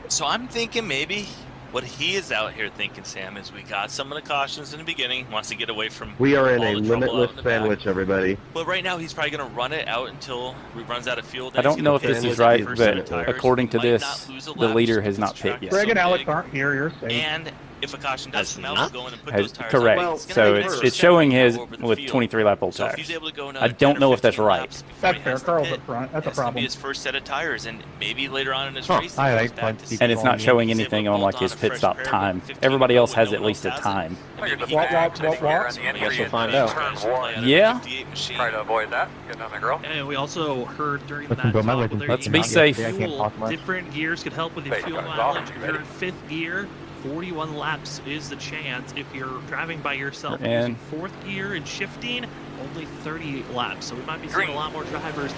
So I'm thinking maybe what he is out here thinking, Sam, is we got some of the cautions in the beginning, wants to get away from We are in all a the trouble out limitless in the back. sandwich, everybody. But right now he's probably going to run it out until he runs out of fuel. I don't know if this is right, but tires. according to Might this, not lose a the lap leader just has because not the track pit is yet. so Greg and Alex big. aren't here, you're safe. And if a caution does come out, we'll go in and put Has- those tires correct. on. It's So gonna be it's extra showing separate his over the with field. 23 lap old So if tires. he's able to go I don't know if that's right. That's fair. Carl's up front. That's a That's gonna be problem. his first set of tires, and maybe later on in his Huh. race, All he right, goes back to keep And it's not see showing if he's anything able on to like bolt his on a pit fresh stop pair, time. 15 Everybody else has no at one least a else has time. it. And maybe he What, can what, take what, care what? of some I of guess the we'll find issues out. trying to play out of Yeah. the 58 machine. Try to avoid that. Get on the girl. And we also heard during Looking that good, my talk leg with is- their Let's be union, safe. I can't fuel, talk much. different gears could help with your Hey, fuel guys, mileage. you If you're ready? in 5th gear, 41 laps is the chance. If you're driving by yourself And- using 4th gear and shifting, only 38 laps. So we might be seeing a lot more drivers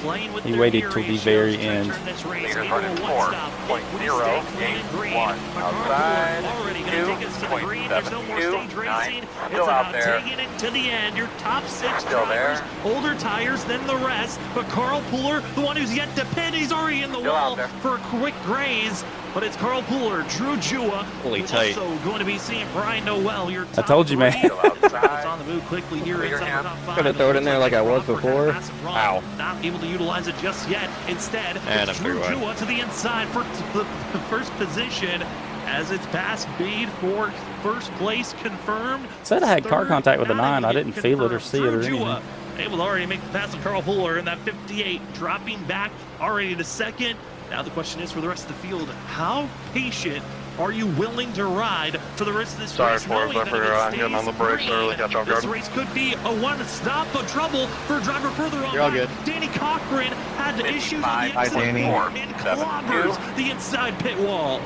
playing with He their waited gear till the ratios very to try to end. turn this race Leaders into a running one-stop. 4.081. Outside, Already going to take us to the green. There's no more 2.72. stage racing. It's Still out about there. taking it to the end. Your top 6 Still drivers, there. older tires than the rest. But Carl Pooler, the one who's yet to pit, he's already in the Still wall out there. for a quick graze. But it's Carl Pooler, Drew Jua. Holy We're tight. also going to be seeing Brian Noel, your top told you, man. 3. Still outside. It's on the move quickly here Clear inside hand. the top 5. Gonna throw it in there like I was before. Ow. Not able to utilize it just yet. Instead, And it's a Drew three-wide. Jua to the inside for the first position as it's past speed for first place confirmed. Said I had car Third, contact with the not 9. I able to didn't get feel it or confirmed. see it or Drew Jua anything. able to already make the pass on Carl Pooler in that 58, dropping back already to second. Now the question is for the rest of the field, how patient are you willing to ride for the rest of this Sorry, race? Forrest, knowing I that forgot if it I'm getting on the stays brakes early, green, got you off this guard. race could be a one-stop of trouble for a driver further on. You're all back. good. Danny Cochran had issues on the 55, exit Danny. port and clobbers the inside pit wall.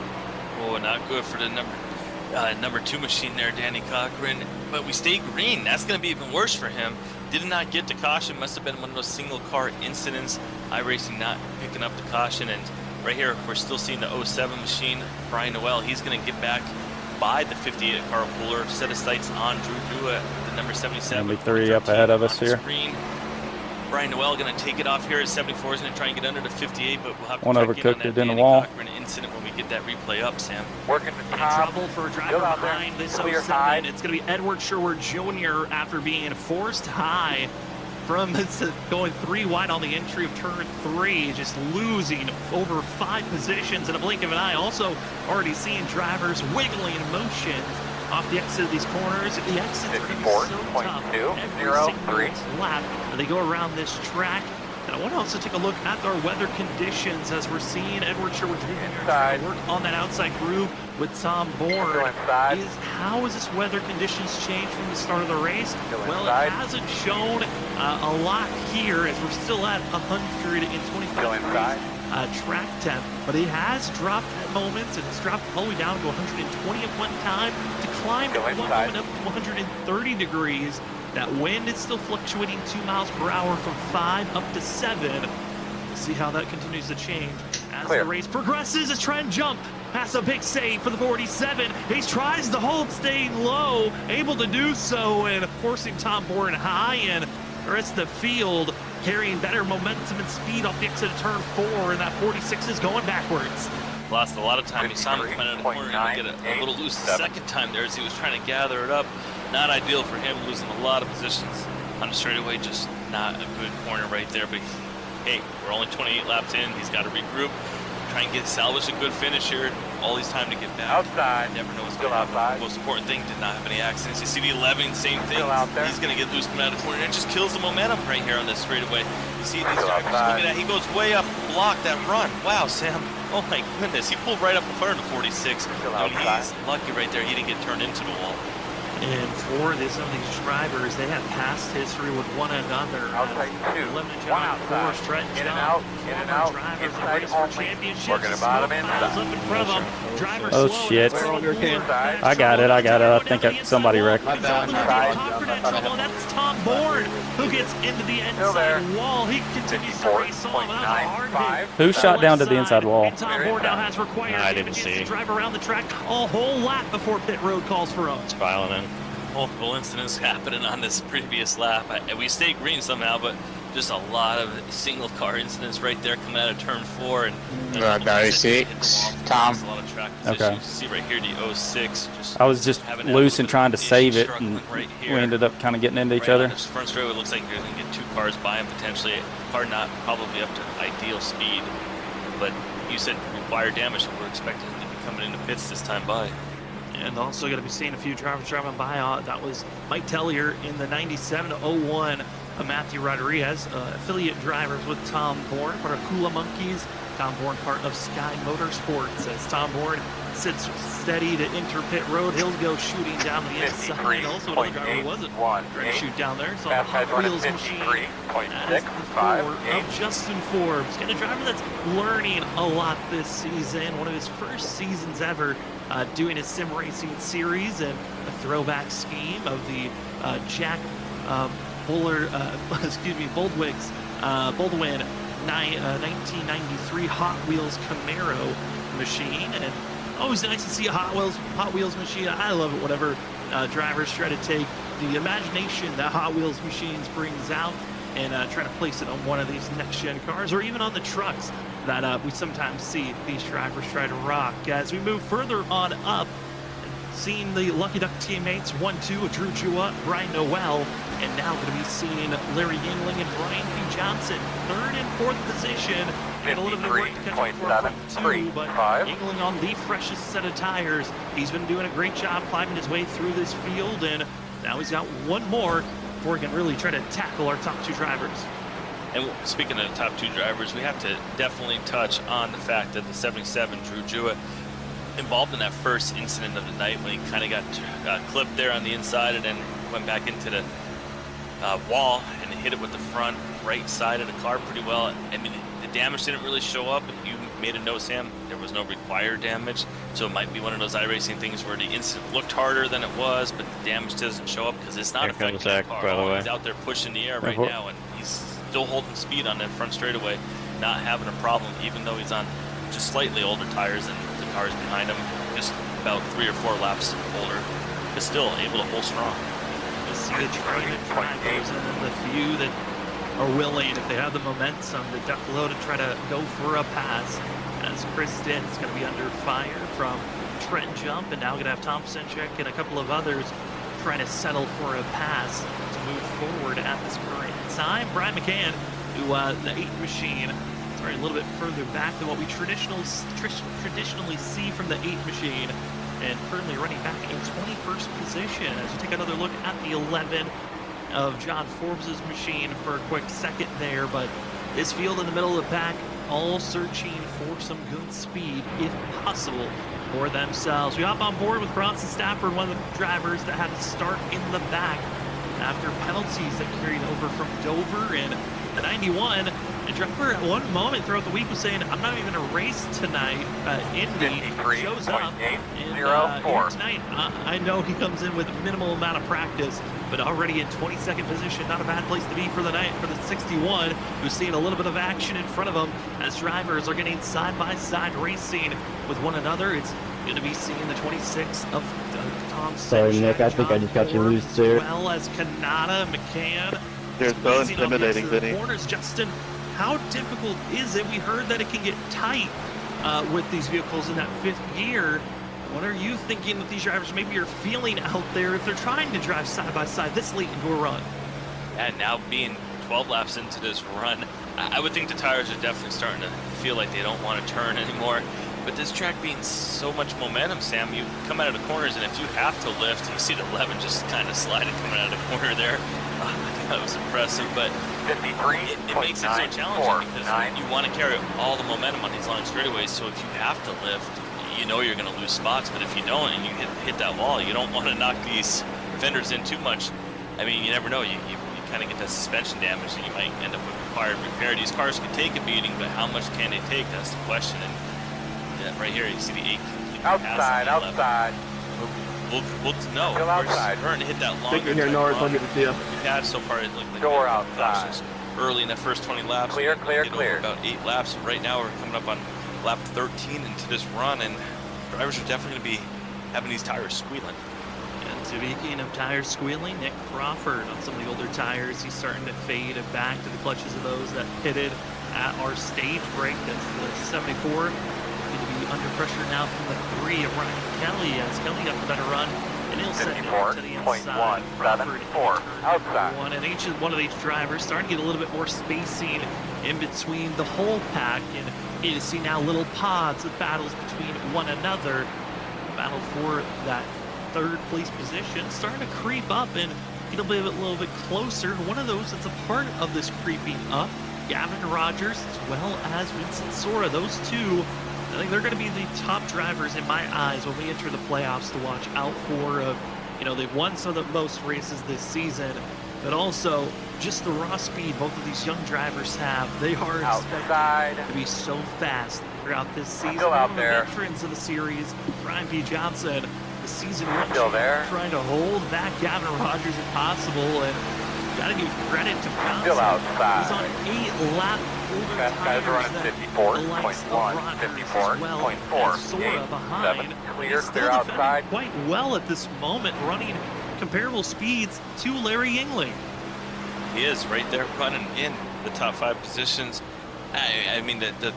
Oh, not good for the number 2 machine there, Danny Cochran. But we stayed green. That's going to be even worse for him. Did not get the caution. Must have been one of those single car incidents. iRacing not picking up the caution. And right here, we're still seeing the 07 machine. Brian Noel, he's going to get back by the 58 at Carl Pooler. Set of sights on Drew Dua, the number 77. Only 3 up ahead of us on the here. screen. Brian Noel going to take it off here at 74. He's going to try and get under the 58, but we'll have to One check overcooked in on that it in the Danny wall. Cochran incident when we get that replay up, Sam. Working the In top. trouble for a driver Still out there. behind this Clear 07. high. It's going to be Edward Sherwood Jr. after being forced high from going 3 wide on the entry of turn 3, just losing over 5 positions in a blink of an eye. Also already seeing drivers wiggling in motion off the exit of these corners. The exits are going to be so tough. 54.203. Every single lap that they go around this track. And I want to also take a look at our weather conditions as we're seeing Edward Sherwood Jr. trying to work on that outside groove with Tom Bourne. How has this weather conditions changed from the start of the race? Well, it hasn't shown a lot here as we're still at 125 degrees track temp, but it has dropped at moments, and it's dropped all the way down to 120 at one time to climb at one moment up to 130 degrees. That wind is still fluctuating 2 miles per hour from 5 up to 7. We'll see how that continues to change as the race progresses. A trend jump past a big save for the 47. He tries to hold, staying low, able to do so, and forcing Tom Bourne high, and the rest of the field carrying better momentum and speed off the exit of turn 4, and that 46 is going backwards. Lost a lot of time. You saw him coming out of the corner and get a little loose the second time there as he was trying to gather it up. Not ideal for him, losing a lot of positions on the straightaway. Just not a good corner right there. But hey, we're only 28 laps in. He's got to regroup, try and salvage a good finish here. All he's time to get back. Outside. Never know what's going to happen. The most important thing, did not have any accidents. You see the 11, same thing. He's going to get loose coming out of the corner, and it just kills the momentum right here on this straightaway. You see these drivers, look at that. He goes way up, block that run. Wow, Sam. Oh my goodness. He pulled right up in front of the 46. And he's lucky right there. He didn't get turned into the wall. And for some of these drivers, they have past history with one another. Outside 2, one outside. In and out, drivers in race for championships. Working about him up in front of them. Driver Oh slow, shit! I got it. I think somebody wrecked. That's Tom Bourne who gets into the inside wall. He continues to race on. Who shot down to the inside wall? Tom Bourne now has required I didn't to drive around the track a whole lap before pit road calls for him. It's filing in. Multiple incidents happening on this previous lap. We stayed green somehow, but just a lot of single car incidents right there coming out of turn 4. And 06, Tom. A lot of track positions. Okay. You see right here the 06. I was just loose and trying to save it, and right we ended up kind of getting into each other. On this front straightaway, it looks like you're going to get 2 cars by him potentially. Car not probably up to ideal speed, but you said required damage, so we're expecting him to be coming into pits this time by. And also going to be seeing a few drivers driving by. That was Mike Tellier in the 97-01. Matthew Rodriguez, affiliate drivers with Tom Bourne, part of Hula Monkeys. Tom Bourne, part of Sky Motorsports. As Tom Bourne sits steady to enter pit road, he'll go shooting down the inside. Also, another driver wasn't trying to shoot down there. So the Hot Wheels machine. That is the 4 of Justin Forbes. And a driver that's learning a lot this season. One of his first seasons ever doing a sim racing series and a throwback scheme of the Jack Baldwin 1993 Hot Wheels Camaro machine. And always nice to see a Hot Wheels machine. I love it whenever drivers try to take the imagination that Hot Wheels machines brings out and try to place it on one of these next-gen cars, or even on the trucks that we sometimes see these drivers try to rock. As we move further on up, seeing the Lucky Duck teammates 1-2 of Drew Jua, Brian Noel, and now going to be seeing Larry Yingling and Brian P. Johnson, 3rd and 4th position. And a little bit of work to catch up for front 2, but Yingling on the freshest set of tires. He's been doing a great job climbing his way through this field, and now he's got one more before we can really try to tackle our top 2 drivers. And speaking of the top 2 drivers, we have to definitely touch on the fact that the 77 Drew Jua involved in that first incident of the night when he kind of got clipped there on the inside and then went back into the wall and hit it with the front right side of the car pretty well. I mean, the damage didn't really show up. You made a note, Sam, there was no required damage, so it might be one of those iRacing things where the incident looked harder than it was, but the damage doesn't show up because it's not affecting the car. By the way. He's out there pushing the air right now, and he's still holding speed on that front straightaway, not having a problem, even though he's on just slightly older tires than the cars behind him, just about 3 or 4 laps older, but still able to hold strong. You see the train drivers and then the few that are willing, if they have the momentum, to duck low to try to go for a pass. As Chris Stinn's going to be under fire from Trent Jump, and now going to have Thompson check and a couple of others trying to settle for a pass to move forward at this current time. Brian McCann, who the 8 machine, sorry, a little bit further back than what we traditionally see from the 8 machine, and currently running back in 21st position. As you take another look at the 11 of John Forbes's machine for a quick second there, but this field in the middle of the pack, all searching for some good speed, if possible, for themselves. We hop on board with Bronson Stafford, one of the drivers that had to start in the back after penalties that carried over from Dover in the 91. And driver at one moment throughout the week was saying, I'm not even going to race tonight. Indy shows up and here tonight. I know he comes in with a minimal amount of practice, but already in 22nd position, not a bad place to be for the night for the 61, who's seeing a little bit of action in front of him as drivers are getting side-by-side racing with one another. It's going to be seeing the 26 of Tom Sorry, Sedgwick, Nick, I think I just got you loose there. as well as Kanata, McCann. They're so intimidating, Vinny. Corners, Justin, how difficult is it? We heard that it can get tight with these vehicles in that 5th gear. What are you thinking that these drivers maybe are feeling out there if they're trying to drive side by side this late into a run? And now being 12 laps into this run, I would think the tires are definitely starting to feel like they don't want to turn anymore. But this track being so much momentum, Sam, you come out of the corners, and if you have to lift, you see the 11 just kind of sliding coming out of the corner there. That was impressive, but it makes it so challenging because you want to carry all the momentum on these long straightaways. So if you have to lift, you know you're going to lose spots. But if you don't and you hit that wall, you don't want to knock these fenders in too much. I mean, you never know. You kind of get that suspension damage, and you might end up with required repair. These cars can take a beating, but how much can they take? That's the question. And yeah, right here, you see the 8. Outside. We'll know. We're going to hit that long. Take it here, Norris. I'll get to see you. We've had so far, it looked like Door outside. Early in the first 20 laps. Clear. About 8 laps. Right now, we're coming up on lap 13 into this run, and drivers are definitely going to be having these tires squealing. And speaking of tires squealing, Nick Crawford on some of the older tires, he's starting to fade back to the clutches of those that pitted at our stage break. That's the 74. Going to be under pressure now from the 3 of Ryan Kelly as Kelly got the better run, and he'll set it over to the inside. Crawford outside. And each one of these drivers starting to get a little bit more spacing in between the whole pack, and you see now little pods of battles between one another. Battle for that 3rd place position starting to creep up and get a little bit closer. One of those that's a part of this creeping up, Gavin Rogers as well as Vincent Sora. Those two, I think they're going to be the top drivers in my eyes when we enter the playoffs to watch out for. They've won some of the most races this season, but also just the raw speed both of these young drivers have. They are expected to be so fast throughout this season. Still out there. Veterans of the series, Brian P. Johnson, the season one still there, trying to hold back Gavin Rogers if possible, and got to give credit to Johnson. Still outside. He's on 8-lap older guys are running 54.1, 54.4, 7, clear outside. Quite well at this moment, running comparable speeds to Larry Yingling. He is right there running in the top 5 positions. I mean, the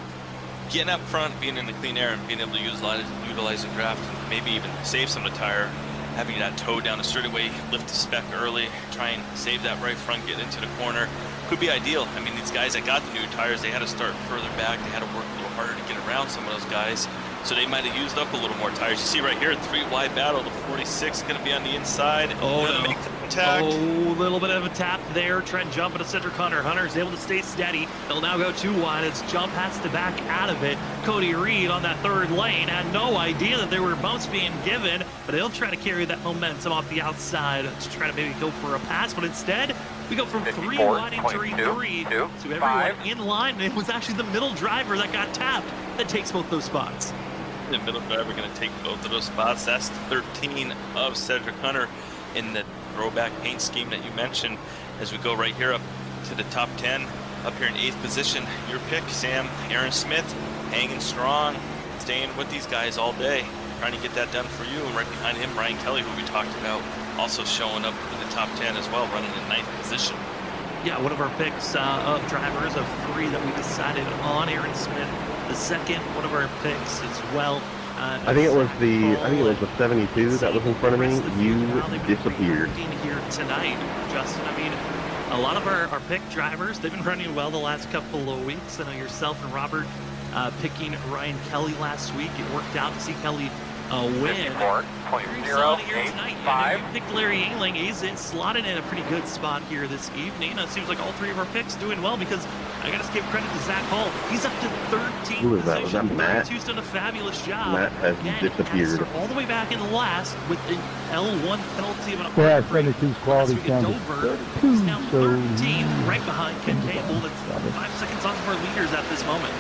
getting up front, being in the clean air, and being able to utilize the draft, and maybe even save some of the tire, having that toe down the straightaway, lift the spec early, try and save that right front, get into the corner, could be ideal. I mean, these guys that got the new tires, they had to start further back. They had to work a little harder to get around some of those guys. So they might have used up a little more tires. You see right here, 3-wide battle. The 46 is going to be on the inside. Make contact. Oh, a little bit of a tap there. Trent jumping to Cedric Hunter. Hunter's able to stay steady. He'll now go 2-wide as Jump has to back out of it. Cody Reed on that 3rd lane had no idea that there were bumps being given, but he'll try to carry that momentum off the outside to try to maybe go for a pass, but instead we go from 3 wide entering 3 to everyone in line. And it was actually the middle driver that got tapped that takes both those spots. The middle driver going to take both of those spots. That's 13 of Cedric Hunter in the throwback paint scheme that you mentioned. As we go right here up to the top 10, up here in 8th position, your pick, Sam. Aaron Smith hanging strong, staying with these guys all day, trying to get that done for you. And right behind him, Ryan Kelly, who we talked about, also showing up in the top 10 as well, running in 9th position. Yeah, one of our picks of drivers of 3 that we decided on, Aaron Smith. The second, one of our picks as well. I think it was the 72 that was in front of me. You disappeared. Here tonight, Justin. I mean, a lot of our pick drivers, they've been running well the last couple of weeks. I know yourself and Robert picking Ryan Kelly last week. It worked out to see Kelly win. .085. You picked Larry Yingling. He's slotted in a pretty good spot here this evening. It seems like all three of our picks doing well because I got to give credit to Zach Hall. He's up to 13th Who was that? Was that Matt? He's done a fabulous job. Matt has disappeared. All the way back in last with an L1 penalty of an Yeah, 72's quality down to Dover. 32, He's now so 13th, right behind Ken Campbell. That's 5 seconds off of our leaders at this moment.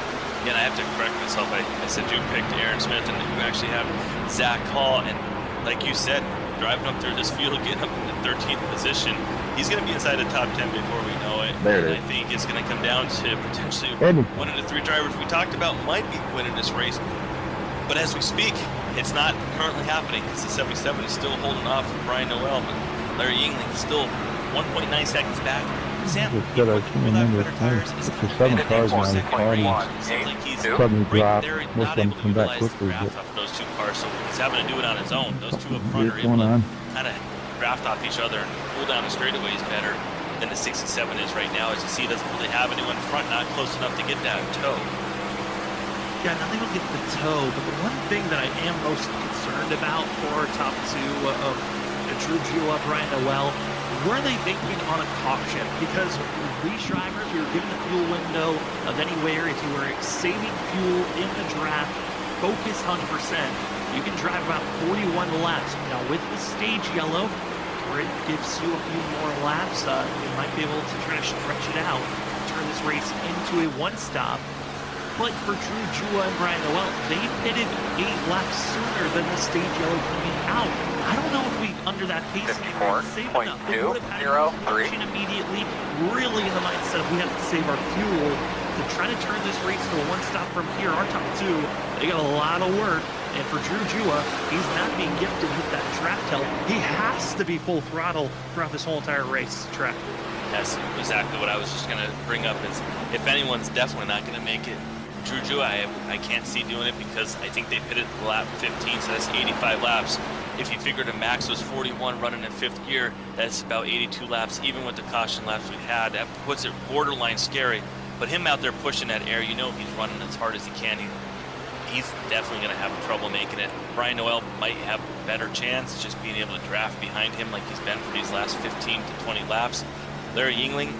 Again, I have to correct myself. I said you picked Aaron Smith, and you actually have Zach Hall. And like you said, driving up through this field, getting up in the 13th position, he's going to be inside the top 10 before we know it. There it and is. I think it's going to come down to potentially one of the three drivers we talked about might be winning this race. But as we speak, it's not currently happening because the 77 is still holding off Brian Noel, but Larry Yingling is still 1.9 seconds back. Sam, Instead of remember for 7 cars now, the quality suddenly dropped. Most of them come back quickly. Off of those two cars, so he's having to do it on his own. Those two up front are able to kind of draft off each other and pull down the straightaways better than the 67 is right now. As you see, he doesn't really have anyone in front, not close enough to get that toe. Yeah, now they don't get the toe, but the one thing that I am most concerned about for our top two of Drew Jewell, Brian Noel, were they banking on a caution? Because these drivers, we were given the fuel window of anywhere, if you were saving fuel in the draft, focus 100%, you can drive about 41 laps. Now with the stage yellow, where it gives you a few more laps, you might be able to try to stretch it out, turn this race into a one-stop. But for Drew Jewell and Brian Noel, they pitted 8 laps sooner than the stage yellow coming out. I don't know if we, under that pace, saved enough. They would have had to function immediately, really in the mindset of we have to save our fuel to try to turn this race to a one-stop from here. Our top two, they got a lot of work. And for Drew Jewell, he's not being gifted with that draft help. He has to be full throttle throughout this whole entire race track. That's exactly what I was just going to bring up is if anyone's definitely not going to make it, Drew Jewell, I can't see doing it because I think they pitted lap 15, so that's 85 laps. If you figure the max was 41 running in 5th gear, that's about 82 laps, even with the caution laps we had. That puts it borderline scary. But him out there pushing that air, you know he's running as hard as he can. He's definitely going to have trouble making it. Brian Noel might have a better chance just being able to draft behind him like he's been for these last 15 to 20 laps. Larry Yingling,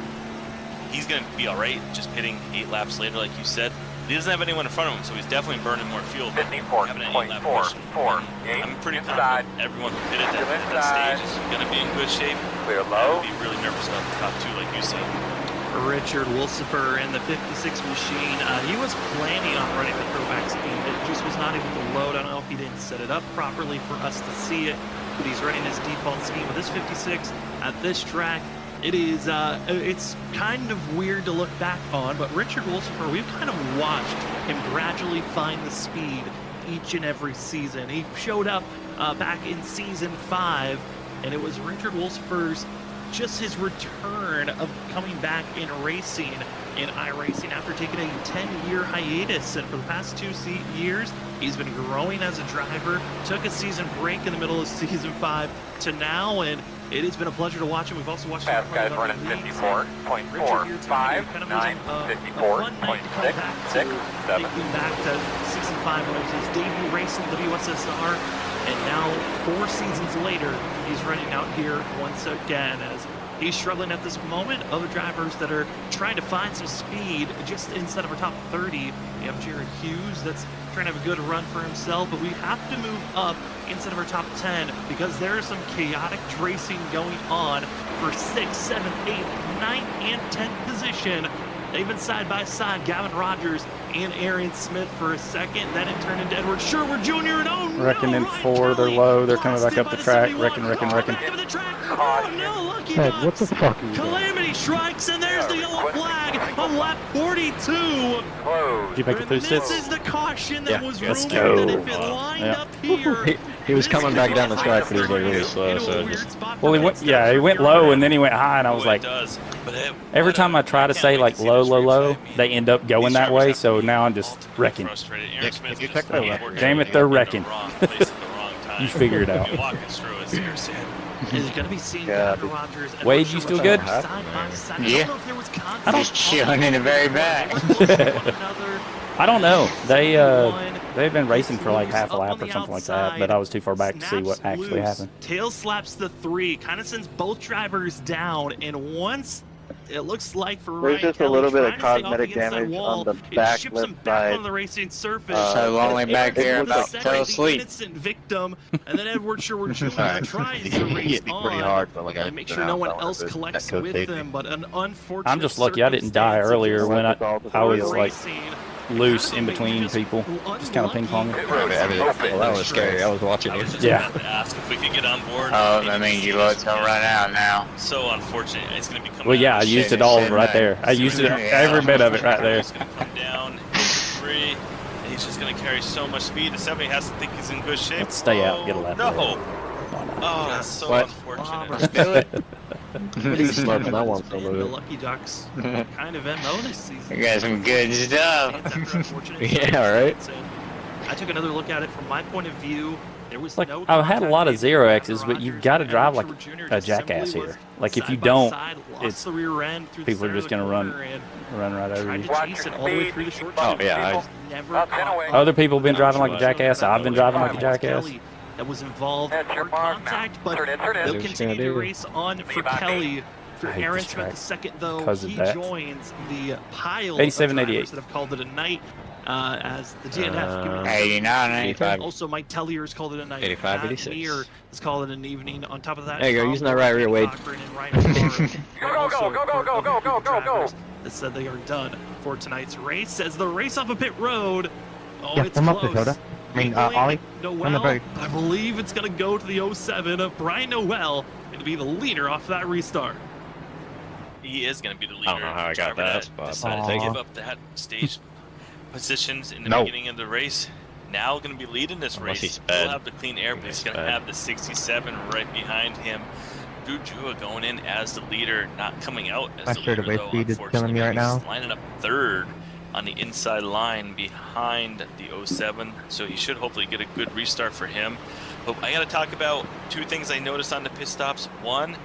he's going to be all right just pitting 8 laps later, like you said. He doesn't have anyone in front of him, so he's definitely burning more fuel. Having an 8-lap push. I'm pretty confident everyone who pitted that stage is going to be in good shape. Clear low. I'd be really nervous about the top 2, like you said. Richard Wilsifer in the 56 machine. He was planning on running the throwback speed. It just was not able to load. I don't know if he didn't set it up properly for us to see it, but he's running his default scheme with this 56 at this track. It is, it's kind of weird to look back on, but Richard Wilsifer, we've kind of watched him gradually find the speed each and every season. He showed up back in season 5, and it was Richard Wilsifer's just his return of coming back in racing in iRacing after taking a 10-year hiatus. And for the past 2 years, he's been growing as a driver, took a season break in the middle of season 5 to now, and it has been a pleasure to watch him. We've also watched him guys running 54.4, 5, 9, 54.6, 6, 7. Taking back to season 5 when it was his debut race in WSSR, and now 4 seasons later, he's running out here once again as he's struggling at this moment. Other drivers that are trying to find some speed just instead of our top 30. We have Jared Hughes that's trying to have a good run for himself, but we have to move up instead of our top 10 because there is some chaotic racing going on for 6, 7, 8, 9, and 10th position. They've been side by side, Gavin Rogers and Aaron Smith for a second. Then it turned into Edward Sherwood Jr. and Wrecking in 4, they're low, they're coming back up the track. Wrecking. Oh no, lucky Hey, Bucks. what the fuck is Calamity strikes, and there's the yellow flag on lap 42. Did you make it through This 6? is the caution that was let's rumored go. that if it lined up here. He was coming back down the track, but he was like really slow, so just... Well, he went low and then he went high, and I was like, every time I try to say like low, they end up going that way. So now I'm just wrecking. Damn it, they're wrecking. You figure it out. Is going to be seen Rogers. Wade, you still good? Yeah. I'm just chilling in the very back. I don't know. They've been racing for like half a lap or something like that, but I was too far back to see what actually happened. Tail slaps the 3, kind of sends both drivers down, and once it looks like for Ryan There's just Kelly, a little bit of trying to stay off cosmetic the inside damage wall, on the it back ships left him back side. on the racing surface. So lonely back here Aaron's about the to fell asleep. innocent victim, and then Edward Sherwood Jr. tries to race hit me pretty on hard, but like and make sure no one else collects with them, but an unfortunate I'm just lucky I didn't die earlier when I was like racing loose in between people, just kind of ping ponging. Well, that was scary. I was watching you. Yeah. To ask if we could get on board. Oh, that means you both gonna run out now. So unfortunate. It's going to be coming Well, yeah, I out. used it all right there. I used it every bit of it right there. He's going to come down, hit 3, and he's just going to carry so much speed. The 70 has to think he's in good shape. Let's stay out, get a lap. No. Oh, that's so unfortunate. That one The Lucky Ducks kind of MO this season. You got some good stuff. Yeah, right. I took another look at it from my point of view. There was Like, no I've had a lot of contact made 0X's, by but you've Rogers got to and drive Edward like Sherwood Jr. a just jackass simply here. was Like, if you side by don't, side, lost it's the rear end through the people are center just of the going to corner and run right over tried you. to chase it all the way through the short Oh, chute. yeah, Never caught Other people have been driving like a jackass. I've been driving like a jackass. Kelly that was involved in That's your mark contact, but Turn in. they'll Who's continue gonna to do? race on for back. Kelly. For I hate Aaron this Smith track the second, though, because of he that. joins the pile 87, of drivers 88. that have called it a night. As the DNF community. 89, 85. Also, Mike Tellier has called it a night. 85, Matt 86. Meir has called it an evening. On top of that, There you go, using that right rear, Wade. Go. That said they are done for tonight's race. As the race off of pit road. Oh, Yeah, it's come up, close. Dakota. I mean, Ollie, Noel, on the brake. I believe it's going to go to the 07 of Brian Noel and to be the leader off that restart. He is going to be the leader. I don't know how I got Driver that spot. decided to give up that stage positions in the beginning of the race. Now going to be leading this Unless race. he's He'll sped. have the clean air, but he's going to have the 67 right behind him. Drew Jua going in as the leader, not coming out as I the sure leader, the race though, speed is killing me right unfortunately. now. He's lining up 3rd on the inside line behind the 07, so he should hopefully get a good restart for him. But I got to talk about 2 things I noticed on the pit stops. One,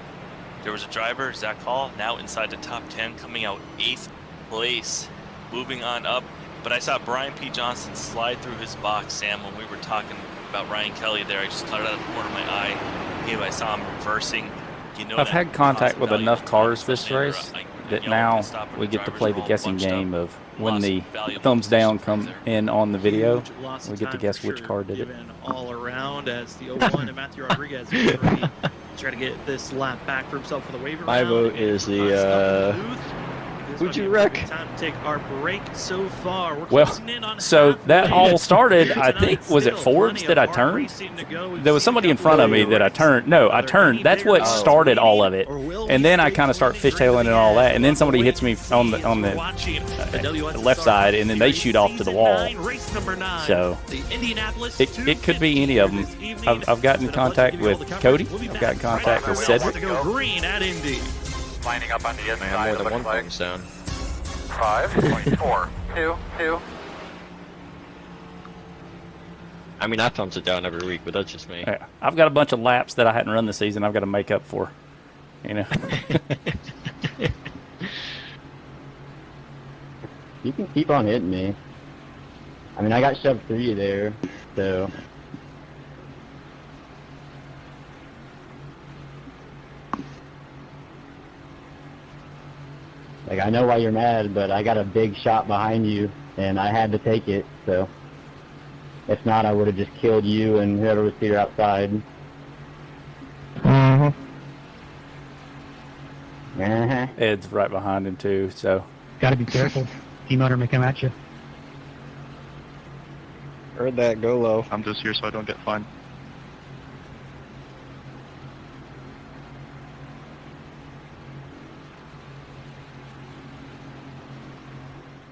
there was a driver, Zach Hall, now inside the top 10, coming out 8th place, moving on up. But I saw Brian P. Johnson slide through his box, Sam, when we were talking about Ryan Kelly there. I just caught it out of the corner of my eye. I saw him reversing. You know, I've had contact with enough cars this race that you know, now stop when we the get to drivers play are the all guessing bunched up. game of when Lost the valuable thumbs down positions come there. in on the video. Huge loss of We get to time guess for which sure, car did it. given all around as the 01 and Matthew Rodriguez is ready to try to get this lap back for himself for the waiver My round. vote is the, who'd you wreck? Time to take our break so far. We're Well, closing in on so that halfway all started, I tonight. think, was it Still Forbes plenty that I of hard turned? racing to go. We've There was seen somebody a in couple front of of me that I races. turned. No, I Whether turned. Andy That's what Barrett started all of leading, it. or will And we then I stay kind of start close and fishtailing and all that. And then somebody hits me on the You're watching the WSSR left side, and then they shoot off to the wall. Season 9, race number 9, So the Indianapolis it could be any of them. this evening. I've gotten in So I'd like to contact give you all with the Cody. coverage. We'll be I've back gotten right contact after with we Cedric. to go green at Indy. Lining up on the Man, inside, more it than looks one like. thumbs down. 5.4. 2. I mean, I thumbs it down every week, but that's just me. Yeah, I've got a bunch of laps that I hadn't run this season. I've got to make up for. You know. You can keep on hitting me. I mean, I got shoved through you there, so. Like, I know why you're mad, but I got a big shot behind you, and I had to take it, so. If not, I would have just killed you and whoever was here outside. Uh-huh. Uh-huh. Ed's right behind him too, so. Gotta be careful. T-motor may come at you. Heard that, go low. I'm just here so I don't get fined.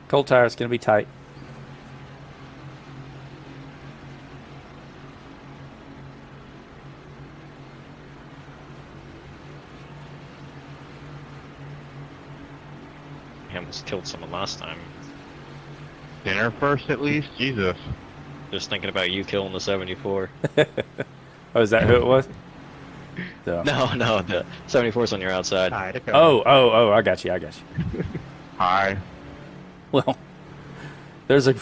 Cold tire's going to be tight. He almost killed someone last time. Dinner first at least? Jesus. Just thinking about you killing the 74. Oh, is that who it was? So. No, the 74's on your outside. Oh, I got you. Hi. Well, There's a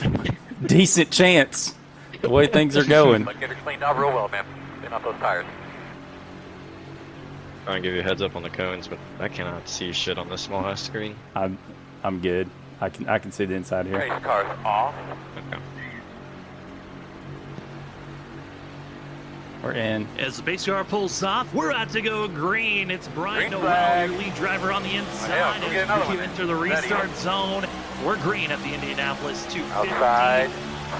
decent chance the way things are going. Get her cleaned out real well, man. Clean out those tires. Trying to give you a heads up on the cones, but I cannot see shit on this small ass screen. I'm good. I can see the inside here. Race cars off. Okay. We're in. As the base car pulls off, we're about to go green. It's Brian Green Noel, flag. your lead driver on the inside. Yeah, we'll get another As we one. enter the restart zone, we're green at the Indianapolis 250. Outside.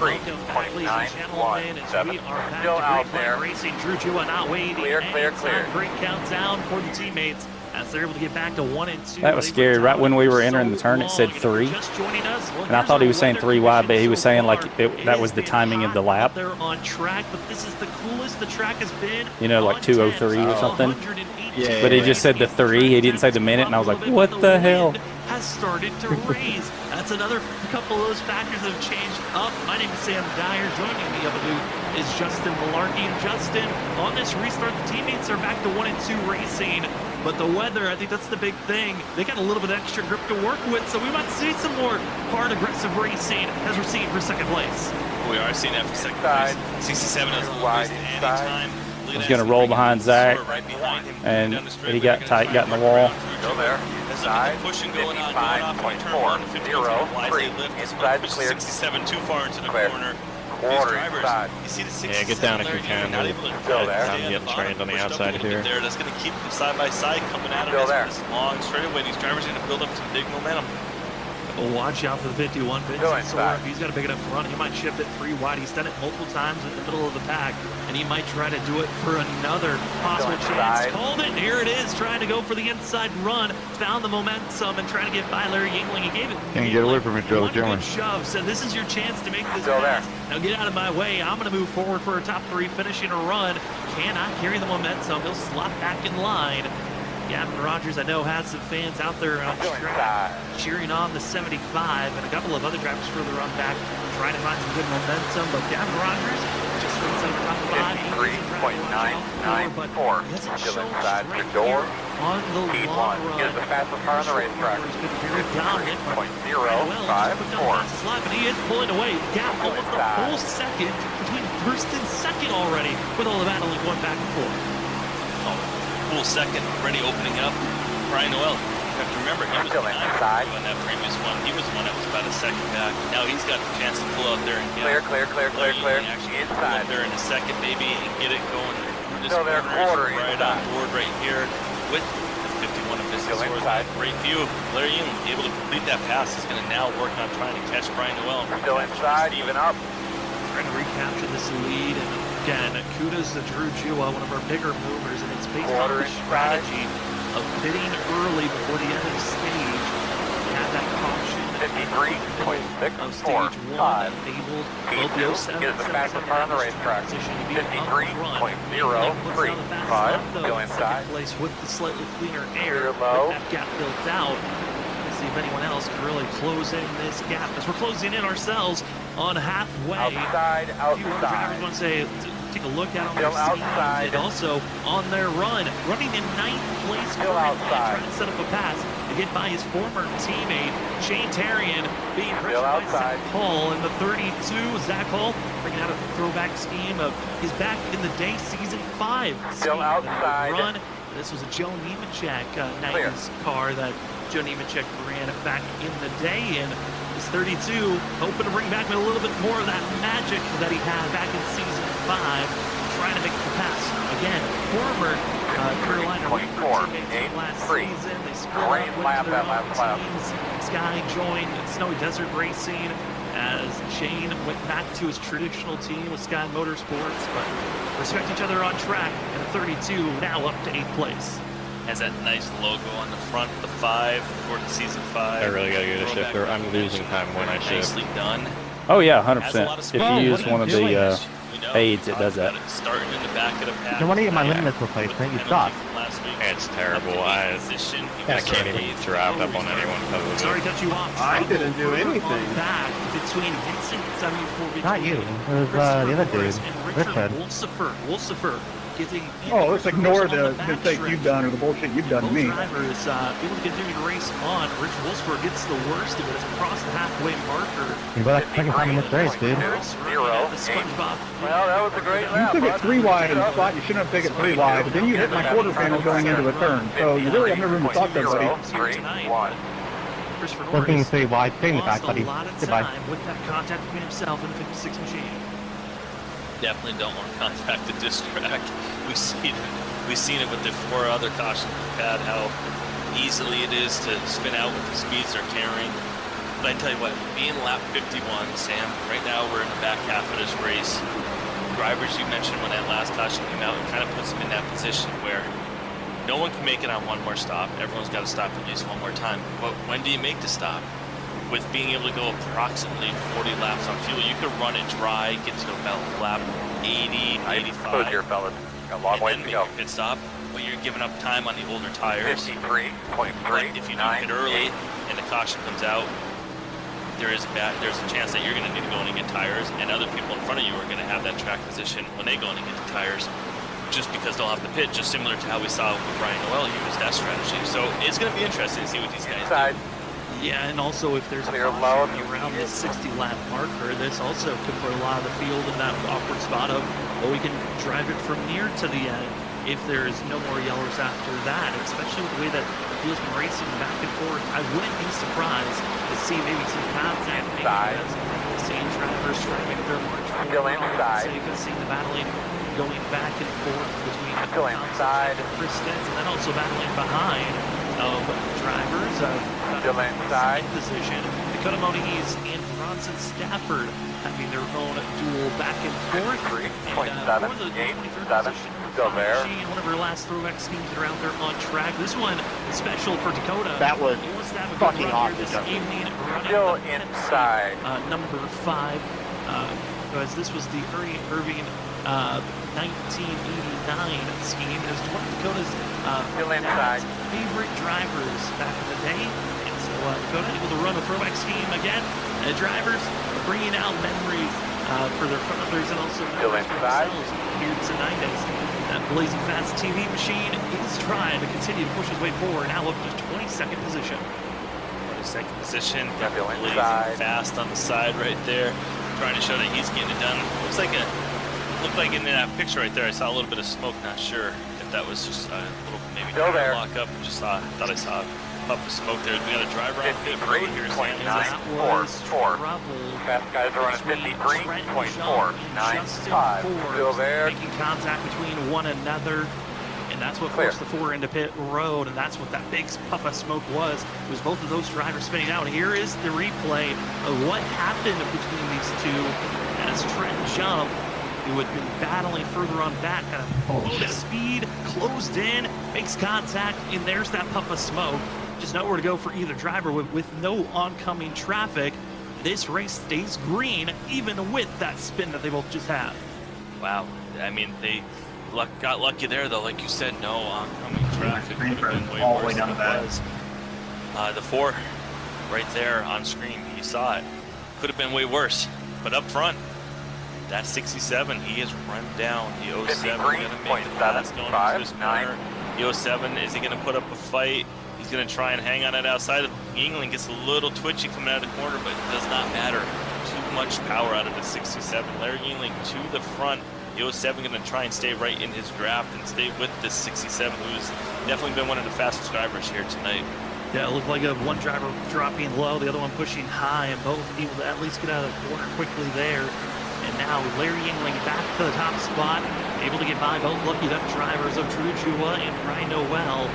Welcome back, ladies and gentlemen, as we are back Still to out Green there. Flag Racing. Drew Jua not waiting. Clear, clear, And clear. Great countdown for the teammates as they're able to get back to 1 and 2. That was scary. Right when we were entering the turn, it said 3. Just joining us. Well, And I thought he was saying 3 wide, but he was saying like that was the timing of the lap. They're on track, but this is the coolest the track has been. You know, like 2:03 or something. Yeah, But he just said the 3. He didn't say the minute, and I was like, what the hell? Has started to raise. That's another couple of those factors that have changed up. My name is Sam Dyer. Joining me up is Justin Malarkey. And Justin, on this restart, the teammates are back to 1 and 2 racing. But the weather, I think that's the big thing. They got a little bit of extra grip to work with, so we might see some more hard, aggressive racing as we're seeing for second place. We are seeing that for second place. 67 doesn't waste any time. He's going to roll behind Zach, and he got tight, got in the wall. Go there. Side. 55.4. 0.3. Inside the clear. 67 too far into the Clear. corner. Quarter These drivers, inside. you see the 67 Yeah, get down if you can. not able to Go there. I'm getting trained on the outside here. There, that's going to keep them side by side coming at them. Still there. This long straightaway. These drivers are going to build up some big momentum. Watch out for the 51. Vincent Sora, if he's got a big enough run, he might shift it 3 wide. He's done it multiple times in the middle of the pack, and he might try to do it for another possible chance. Called it, and here it is, trying to go for the inside run. Found the momentum and trying to get by Larry Yingling. He gave it. Can't get away from it, Joe. One good shove. So this is your chance to make this Still there. pass. Now get out of my way. I'm going to move forward for a top 3, finishing a run. Cannot carry the momentum. He'll slot back in line. Gavin Rogers, I know, has some fans out there on track cheering on the 75, and a couple of other drivers further on back trying to find some good momentum. But Gavin Rogers just inside the top 5. 53.994. Still inside the door. On the Speed long 1. run. He is the fastest car on the racetrack. He's been very dominant. 53.054. But he is pulling away. Gap almost a full second between first and second already, with all the battling going back and forth. Full second already opening up. Brian Noel, you have to remember, he was behind on that previous one. He was the one that was about a second back. Now he's got a chance to pull out there and get Clear. actually pull up there in a second, maybe, and get it going through this corner. Right on board right here with the 51 of this. Great view. Larry Yingling able to complete that pass. He's going to now work on trying to catch Brian Noel. Still inside, even up. Trying to recapture this lead, and again, kudos to Drew Jua, one of our bigger movers, and it's based on the strategy of pitting early before the end of the stage. We have that caution 53.645. of stage 1 that enabled both the 07 is the fastest car on the racetrack. 53.035. Still inside. Place with the slightly cleaner air, low. with that gap built out. Let's see if anyone else can really close in this gap, as we're closing in ourselves on halfway. Outside. A few other drivers want to say, take a look at on their outside. and also on their run, running in 9th place, Still outside. trying to set up a pass to get by his former teammate Shane Tarian, being pressured by Zach Hall in the 32. Zach Hall bringing out a throwback scheme of his back in the day season 5 Still outside. run. This was a Joe Nemechek 90s car that Joe Nemechek ran back in the day, and this 32 hoping to bring back a little bit more of that magic that he had back in season 5, trying to make the pass. Again, former Carolina teammates last season. They split up, went to their own teams. Sky joined Snowy Desert Racing as Shane went back to his traditional team with Sky Motorsports, but respect each other on track, and the 32 now up to 8th place. Has that nice logo on the front, the 5 for the season 5. I really gotta get a shifter. I'm losing time when I shift. Nicely done. Oh yeah, 100%. If you use one of the aids, it does that. Starting in the back of the pack. I want to get my limitless replaced. You suck. It's terrible. I can't even drive up on anyone because of Sorry it. to cut you off. I didn't do anything. Back between Vincent 74 Not you. It was the other dude, and Richard Richard. Wolsifer. getting. Oh, let's ignore the mistake you've done or the bullshit you've done to me. Drivers able to continue to race on. Rich Wolfsburg gets the worst of it. It's across the halfway marker. You got second time in this race, dude. 0. Well, that was a great lap. You took it 3 wide in the spot. You shouldn't have taken it 3 wide. But then you hit my quarter panel going into a turn. So you really have no room to talk to everybody. 3, 1. One thing to say wide, staying the back, buddy. A lot of Goodbye. time with that contact between himself and the 56 machine. Definitely don't want to contact the disc track. We've seen it with the 4 other cautions we've had, how easily it is to spin out with the speeds they're carrying. But I tell you what, being lap 51, Sam, right now we're in the back half of this race. Drivers, you mentioned when that last caution came out, it kind of puts them in that position where no one can make it on one more stop. Everyone's got to stop at least one more time. But when do you make the stop? With being able to go approximately 40 laps on fuel, you could run it dry, get to about lap 80, 85. Here, fellas. Got a long way to go. Pit stop, but you're giving up time on the older tires. 53.3. But if you do it early and the caution comes out, there's a chance that you're going to need to go in and get tires, and other people in front of you are going to have that track position when they go in and get the tires, just because they'll have to pit, just similar to how we saw with Brian Noel use that strategy. So it's going to be interesting to see what these guys do. Yeah, and also if there's a caution around the 60-lap marker, this also could put a lot of the field in that awkward spot of, well, we can drive it from near to the end if there's no more yellers after that, especially with the way that the field's been racing back and forth. I wouldn't be surprised to see maybe some contact, maybe seeing drivers trying to make their march forward. So you can see the battling going back and forth between inside and Chris Stentz, and then also battling behind of drivers still inside position. Dakota Moniz and Bronson Stafford having their own duel back and forth. 3.787 still there. One of her last throwback schemes that are out there on track. This one is special for Dakota. That was fucking awesome. This evening, still inside. Number 5. Because this was the Ernie Irving 1989 scheme. It was one of Dakota's favorite drivers back in the day. And so Dakota able to run a throwback scheme again. Drivers bringing out memories for their fathers and also memories for themselves here tonight as that Blazing Fast TV machine is trying to continue to push his way forward, now up to 22nd position. 22nd position, got Blazing Fast on the side right there, trying to show that he's getting it done. Looked like in that picture right there, I saw a little bit of smoke. Not sure if that was just a little maybe lock up. Just thought I saw a puff of smoke there. We got a driver on pit road here. 53.944. Fast guys are running 53.495. Still there. Making contact between one another. And that's what forced the 4 into pit road, and that's what that big puff of smoke was. It was both of those drivers spinning out. Here is the replay of what happened between these two as Trent Jump, who had been battling further on back, kind of low speed, closed in, makes contact, and there's that puff of smoke. Just nowhere to go for either driver with no oncoming traffic. This race stays green, even with that spin that they both just had. Wow. I mean, they got lucky there, though. Like you said, no oncoming traffic. Could have been way all the worse way down than the it was. The 4 right there on screen, he saw it. Could have been way worse. But up front, that 67, he has run down the 07. Going to make the pass going into his corner. The 07, is he going to put up a fight? He's going to try and hang on it outside. Yingling gets a little twitchy coming out of the corner, but it does not matter. Too much power out of the 67. Larry Yingling to the front. The 07 going to try and stay right in his draft and stay with this 67, who's definitely been one of the fastest drivers here tonight. Yeah, it looked like one driver dropping low, the other one pushing high, and both able to at least get out of the corner quickly there. And now Larry Yingling back to the top spot, able to get by both lucky duck drivers of Drew Jua and Brian Noel.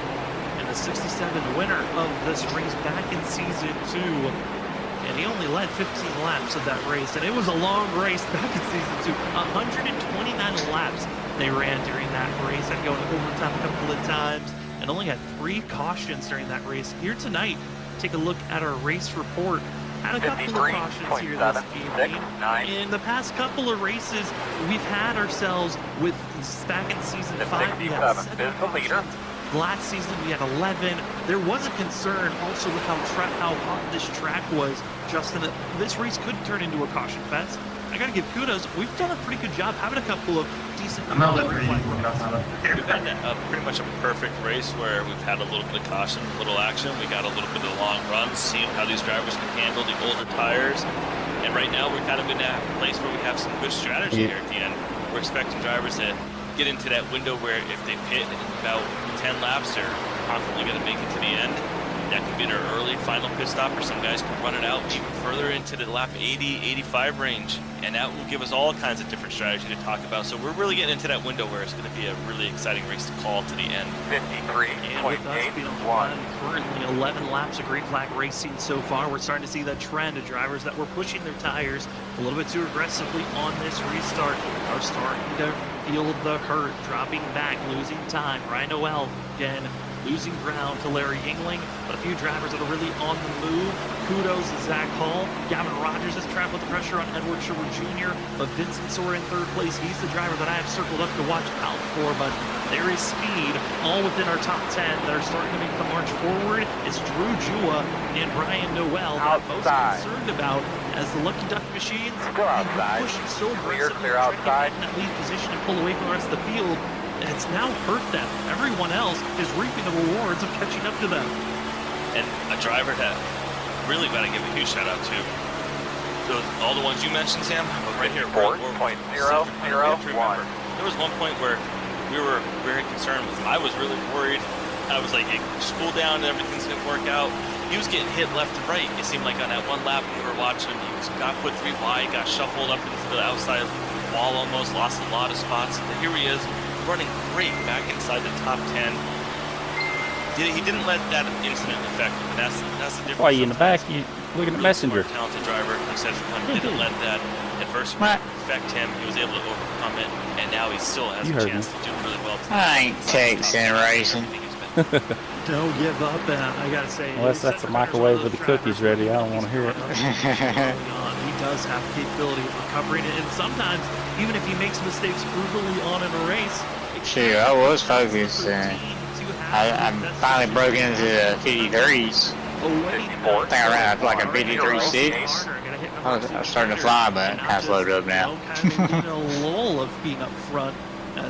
And the 67 winner of this race back in season 2. And he only led 15 laps of that race, and it was a long race back in season 2. 129 laps they ran during that race. Had to go into overtime a couple of times, and only had 3 cautions during that race. Here tonight, take a look at our race report. Had a couple of cautions here this evening. In the past couple of races, we've had ourselves with back in season 5. We had 7 cautions. Last season we had 11. There was a concern also with how hot this track was, Justin, that this race could turn into a caution fest. I gotta give kudos. We've done a pretty good job having a couple of decent We've had pretty much a perfect race where we've had a little bit of caution, a little action. We got a little bit of long runs, seeing how these drivers can handle the older tires. And right now we're kind of in that place where we have some good strategy here at the end. We're expecting drivers to get into that window where if they pit in about 10 laps, they're confidently going to make it to the end. That could be their early final pit stop, or some guys can run it out even further into the lap 80, 85 range. And that will give us all kinds of different strategy to talk about. So we're really getting into that window where it's going to be a really exciting race to call to the end. 53.81. Currently 11 laps of green flag racing so far. We're starting to see that trend of drivers that were pushing their tires a little bit too aggressively on this restart are starting to feel the hurt, dropping back, losing time. Ryan Noel again losing ground to Larry Yingling, but a few drivers that are really on the move. Kudos to Zach Hall. Gavin Rogers has trapped with the pressure on Edward Sherwood Jr., but Vincent Sora in third place. He's the driver that I have circled up to watch out for, but there is speed all within our top 10 that are starting to make the march forward. It's Drew Jua and Brian Noel that I'm most concerned about as the Lucky Duck machines pushing so aggressively, trying to get in that lead position and pull away from the rest of the field. And it's now hurt them. Everyone else is reaping the rewards of catching up to them. And a driver that really got to give a huge shout out to. All the ones you mentioned, Sam, but right here, 4.001. There was one point where we were very concerned with. I was really worried. I was like, hey, cool down and everything's going to work out. He was getting hit left and right. It seemed like on that one lap we were watching him, got put 3 wide, got shuffled up into the outside wall almost, lost a lot of spots. And here he is, running great back inside the top 10. He didn't let that incident affect him. That's the difference. Why are you in the back? You looking at Messenger? Talented driver who says didn't let that adversity affect him. He was able to overcome it, and now he still has a chance to do really well. I ain't texting racing. Don't give up, and I gotta say, unless that's a microwave with the cookies ready, I don't want to hear it. He does have the capability of recovering it, and sometimes, even if he makes mistakes brutally on in a race. Sure, I was focused. I finally broke into the 53s. I think I ran like a 53.6. I was starting to fly, but half loaded up now. In a lull of being up front.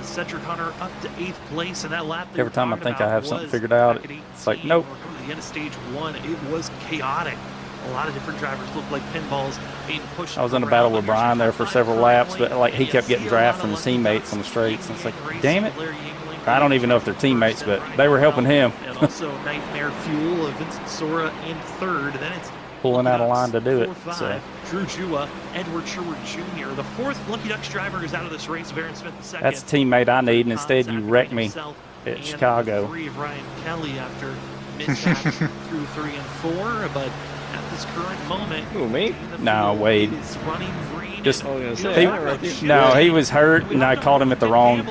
Cedric Hunter up to 8th place in that lap. Every time I think I have something figured out, it's like, nope. At the end of stage 1, it was chaotic. A lot of different drivers looked like pinballs being pushed. I was in a battle with Brian there for several laps, but like he kept getting drafted from his teammates on the straights. And it's like, damn it. I don't even know if they're teammates, but they were helping him. And also Nightmare Fuel of Vincent Sora in 3rd. Then it's pulling out a line to do it. So. Drew Jua, Edward Sherwood Jr., the 4th Lucky Ducks driver who's out of this race. Baron Smith the 2nd. That's a teammate I need, and instead you wrecked me at Chicago. 3 of Ryan Kelly after mishaps through 3 and 4, but at this current moment, who, me? No, Wade. Running green. Just he was hurt, and I caught him at the wrong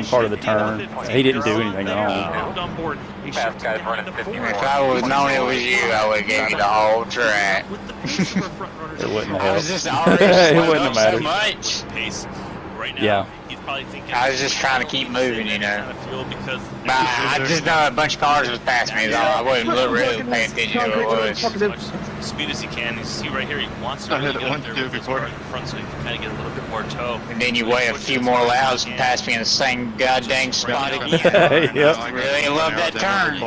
part of the turn. He didn't do anything wrong. If I would have known it was you, I would have gave you the whole track. It wouldn't have helped. It wouldn't have mattered. So much. Yeah. I was just trying to keep moving, you know. But I just know a bunch of cars was passing me, so I wasn't really paying attention to who it was. Speed as he can. You see right here, he wants to really get up there with his car in front so he can kind of get a little bit more toe. And then you wait a few more laps and pass me in the same goddamn spot again. Yep. Really love that turn.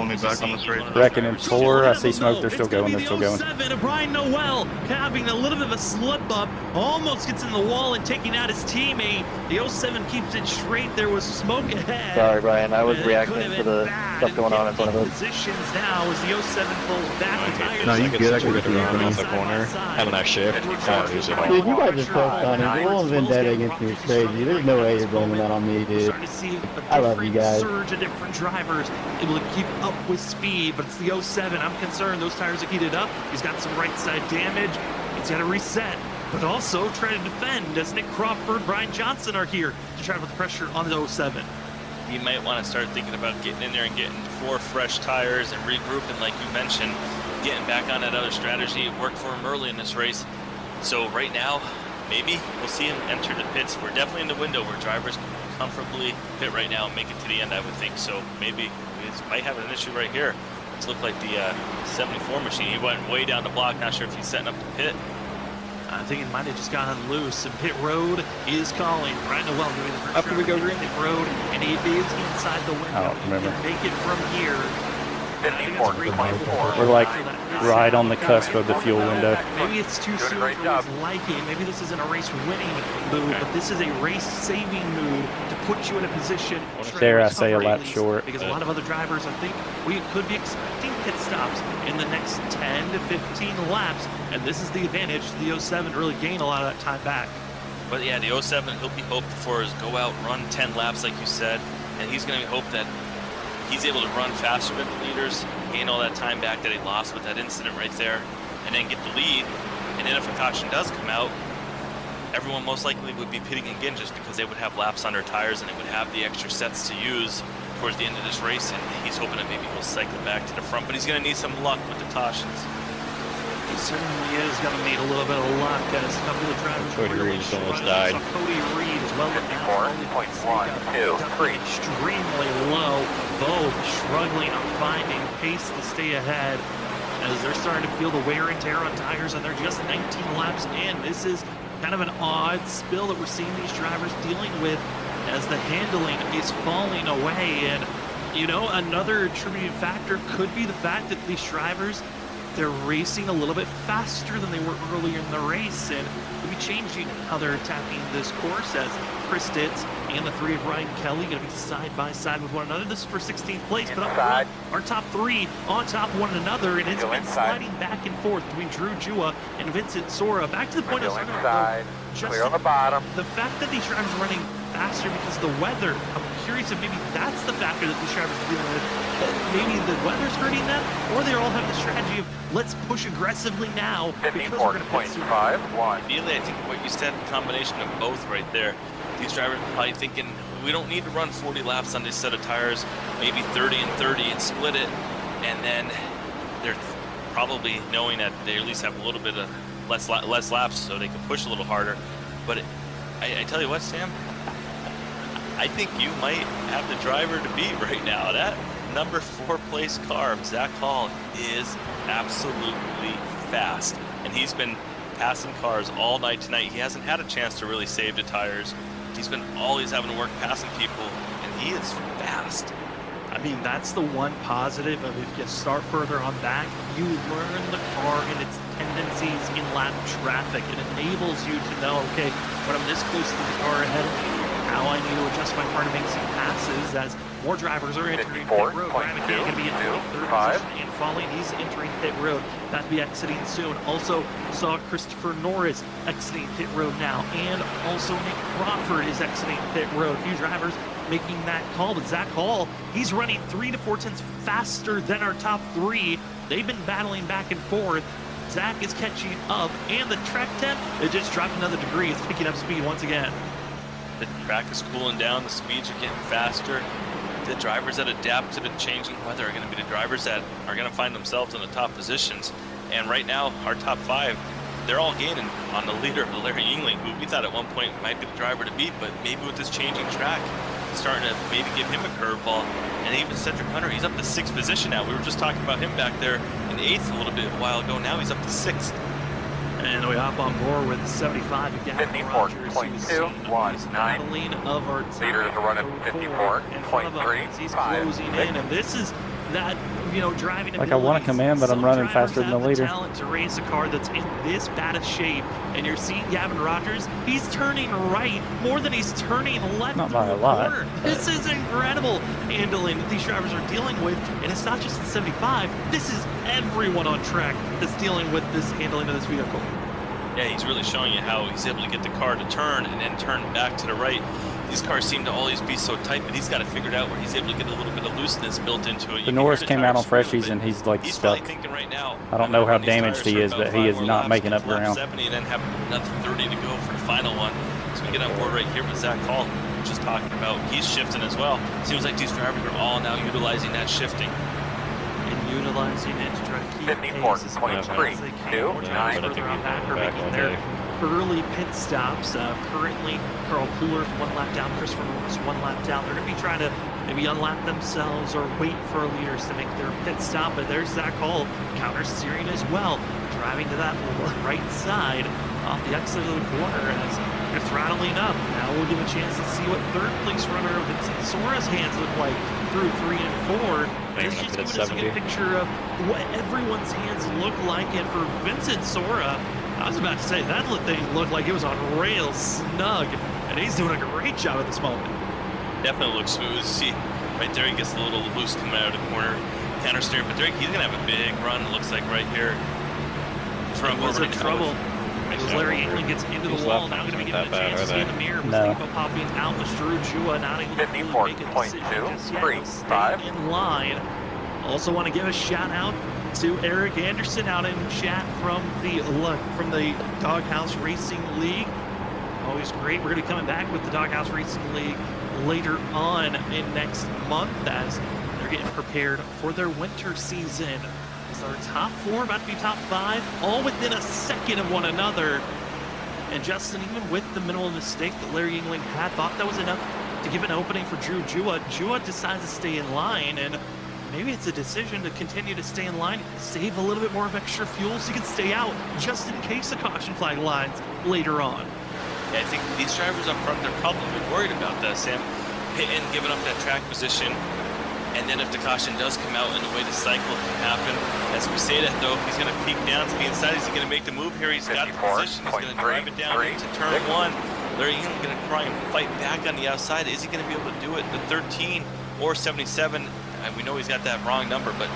Wrecking in 4. I see smoke. They're still going. They're still going. 07 Brian Noel having a little bit of a slip up. Almost gets in the wall and taking out his teammate. The 07 keeps it straight. There was smoke ahead. Sorry, Brian. I was reacting to the stuff going on in front of us. Positions now as the 07 pulls back. The tires. No, you get actually running off the corner, having that shift, you can't lose it all. Dude, you guys are so funny. The little vendetta against me is crazy. There's no way you're blaming that on me, dude. I love you guys. Surge of different drivers able to keep up with speed, but it's the 07. I'm concerned those tires are heated up. He's got some right side damage. He's got to reset, but also try to defend as Nick Crawford, Brian Johnson are here to try to put the pressure on the 07. You might want to start thinking about getting in there and getting 4 fresh tires and regrouping, like you mentioned, getting back on that other strategy. It worked for him early in this race. So right now, maybe we'll see him enter the pits. We're definitely in the window where drivers can comfortably pit right now and make it to the end, I would think. So maybe We might have an issue right here. It's looked like the 74 machine. He went way down the block. Not sure if he's setting up the pit. I think it might have just gotten loose. And pit road is calling. Brian Noel doing the first After we go green. pit road, and he is inside the window. I don't remember. He can make it from here. 54.4. We're like right on the cusp of the fuel window. Maybe it's too soon for his liking. Maybe this isn't a race-winning move, but this is a race-saving move to put you in a position. Dare I say a lap short. Because a lot of other drivers, I think, we could be expecting pit stops in the next 10 to 15 laps, and this is the advantage to the 07 to really gain a lot of that time back. But yeah, the 07, he'll be hoped for is go out, run 10 laps like you said, and he's going to hope that he's able to run faster than the leaders, gain all that time back that he lost with that incident right there, and then get the lead. And then if a caution does come out, everyone most likely would be pitting again just because they would have laps on their tires and they would have the extra sets to use towards the end of this race. And he's hoping that maybe he'll cycle back to the front, but he's going to need some luck with the cautions. He certainly is going to need a little bit of luck as a couple of drivers Cody really Reed's almost died. Cody Reed as well. 54.123. Extremely low. Both struggling on finding pace to stay ahead as they're starting to feel the wear and tear on tires, and they're just 19 laps in. This is kind of an odd spill that we're seeing these drivers dealing with as the handling is falling away. And, you know, another attributed factor could be the fact that these drivers, they're racing a little bit faster than they were earlier in the race, and they'll be changing how they're attacking this course as Chris Ditz and the three of Ryan Kelly going to be side by side with one another. This is for 16th place, but up front, our top three on top of one another, and it's been sliding back and forth between Drew Jua and Vincent Sora. Back to the point of clear on the bottom. The fact that these drivers are running faster because of the weather, I'm curious if maybe that's the factor that these drivers are dealing with. Maybe the weather's hurting them, or they all have the strategy of let's push aggressively now because we're going to pit soon. Ideally, I think what you said, a combination of both right there. These drivers are probably thinking we don't need to run 40 laps on this set of tires, maybe 30 and 30 and split it, and then they're probably knowing that they at least have a little bit of less laps so they can push a little harder. But I tell you what, Sam, I think you might have the driver to beat right now. That number 4 place car, Zach Hall, is absolutely fast, and he's been passing cars all night tonight. He hasn't had a chance to really save the tires. He's been always having to work passing people, and he is fast. I mean, that's the one positive of if you start further on back, you learn the car and its tendencies in lap traffic. It enables you to know, okay, when I'm this close to the car ahead of me, how I need to adjust my car to make some passes as more drivers are entering pit road. Brad McKay going to be in 23rd position and falling. He's entering pit road. About to be exiting soon. Also saw Christopher Norris exiting pit road now, and also Nick Crawford is exiting pit road. A few drivers making that call, but Zach Hall, he's running 3 to 4 tenths faster than our top 3. They've been battling back and forth. Zach is catching up, and the track temp, it just dropped another degree. It's picking up speed once again. The track is cooling down, the speeds are getting faster. The drivers that adapt to the changing weather are going to be the drivers that are going to find themselves in the top positions. And right now, our top 5, they're all gaining on the leader, Larry Yingling, who we thought at one point might be the driver to beat, but maybe with this changing track, it's starting to maybe give him a curveball. And even Cedric Hunter, he's up to 6th position now. We were just talking about him back there in 8th a little bit a while ago. Now he's up to 6th. And we hop on board with 75 again. 54.219. Of our leaders are running 54.35. He's closing in, and this is that, you know, driving like I want to come in, but I'm running faster than the leader. Talent to race a car that's in this bad a shape, and you're seeing Gavin Rogers. He's turning right more than he's turning left. Not by a lot. This is incredible handling that these drivers are dealing with, and it's not just the 75. This is everyone on track that's dealing with this handling of this vehicle. Yeah, he's really showing you how he's able to get the car to turn and then turn back to the right. These cars seem to always be so tight, but he's got it figured out where he's able to get a little bit of looseness built into it. The Norris came out on freshies and he's like stuck. Right now, I don't know how damaged he is, but he is not making up ground. 70 and then have another 30 to go for the final one. So we get on board right here with Zach Hall, just talking about he's shifting as well. Seems like these drivers are all now utilizing that shifting. And utilizing it to try to keep pace as much as they can. Further on back are making their early pit stops. Currently, Carl Pooler's 1 lap down, Christopher Norris 1 lap down. They're going to be trying to maybe unlap themselves or wait for leaders to make their pit stop. But there's Zach Hall counter steering as well, driving to that right side off the exit of the corner as they're throttling up. Now we'll give a chance to see what third place runner Vincent Sora's hands look like through 3 and 4. This just gives us a good picture of what everyone's hands look like. And for Vincent Sora, I was about to say, that thing looked like it was on rails snug, and he's doing a great job at this moment. Definitely looks smooth. See, right there, he gets a little loose coming out of the corner, counter steer, but he's going to have a big run, it looks like, right here. From over in trouble. As Larry England gets into the wall, now going to be given a chance to see in the mirror. Mustafa popping out, Drew Jua not able to make a decision just yet. Stay in line. Also want to give a shout out to Eric Anderson out in chat from the Doghouse Racing League. Always great. We're going to be coming back with the Doghouse Racing League later on in next month as they're getting prepared for their winter season. So our top 4 about to be top 5, all within a second of one another. And Justin, even with the minimal mistake that Larry Yingling had, thought that was enough to give an opening for Drew Jua. Jua decides to stay in line, and maybe it's a decision to continue to stay in line, save a little bit more of extra fuel so you can stay out just in case the caution flag lines later on. Yeah, I think these drivers up front, they're probably worried about that, Sam. Hitting, giving up that track position. And then if the caution does come out and the way the cycle can happen, as we say that though, he's going to peek down to the inside. Is he going to make the move here? He's got the position. He's going to drive it down into turn 1. Larry England going to try and fight back on the outside. Is he going to be able to do it? The 13 or 77, and we know he's got that wrong number, but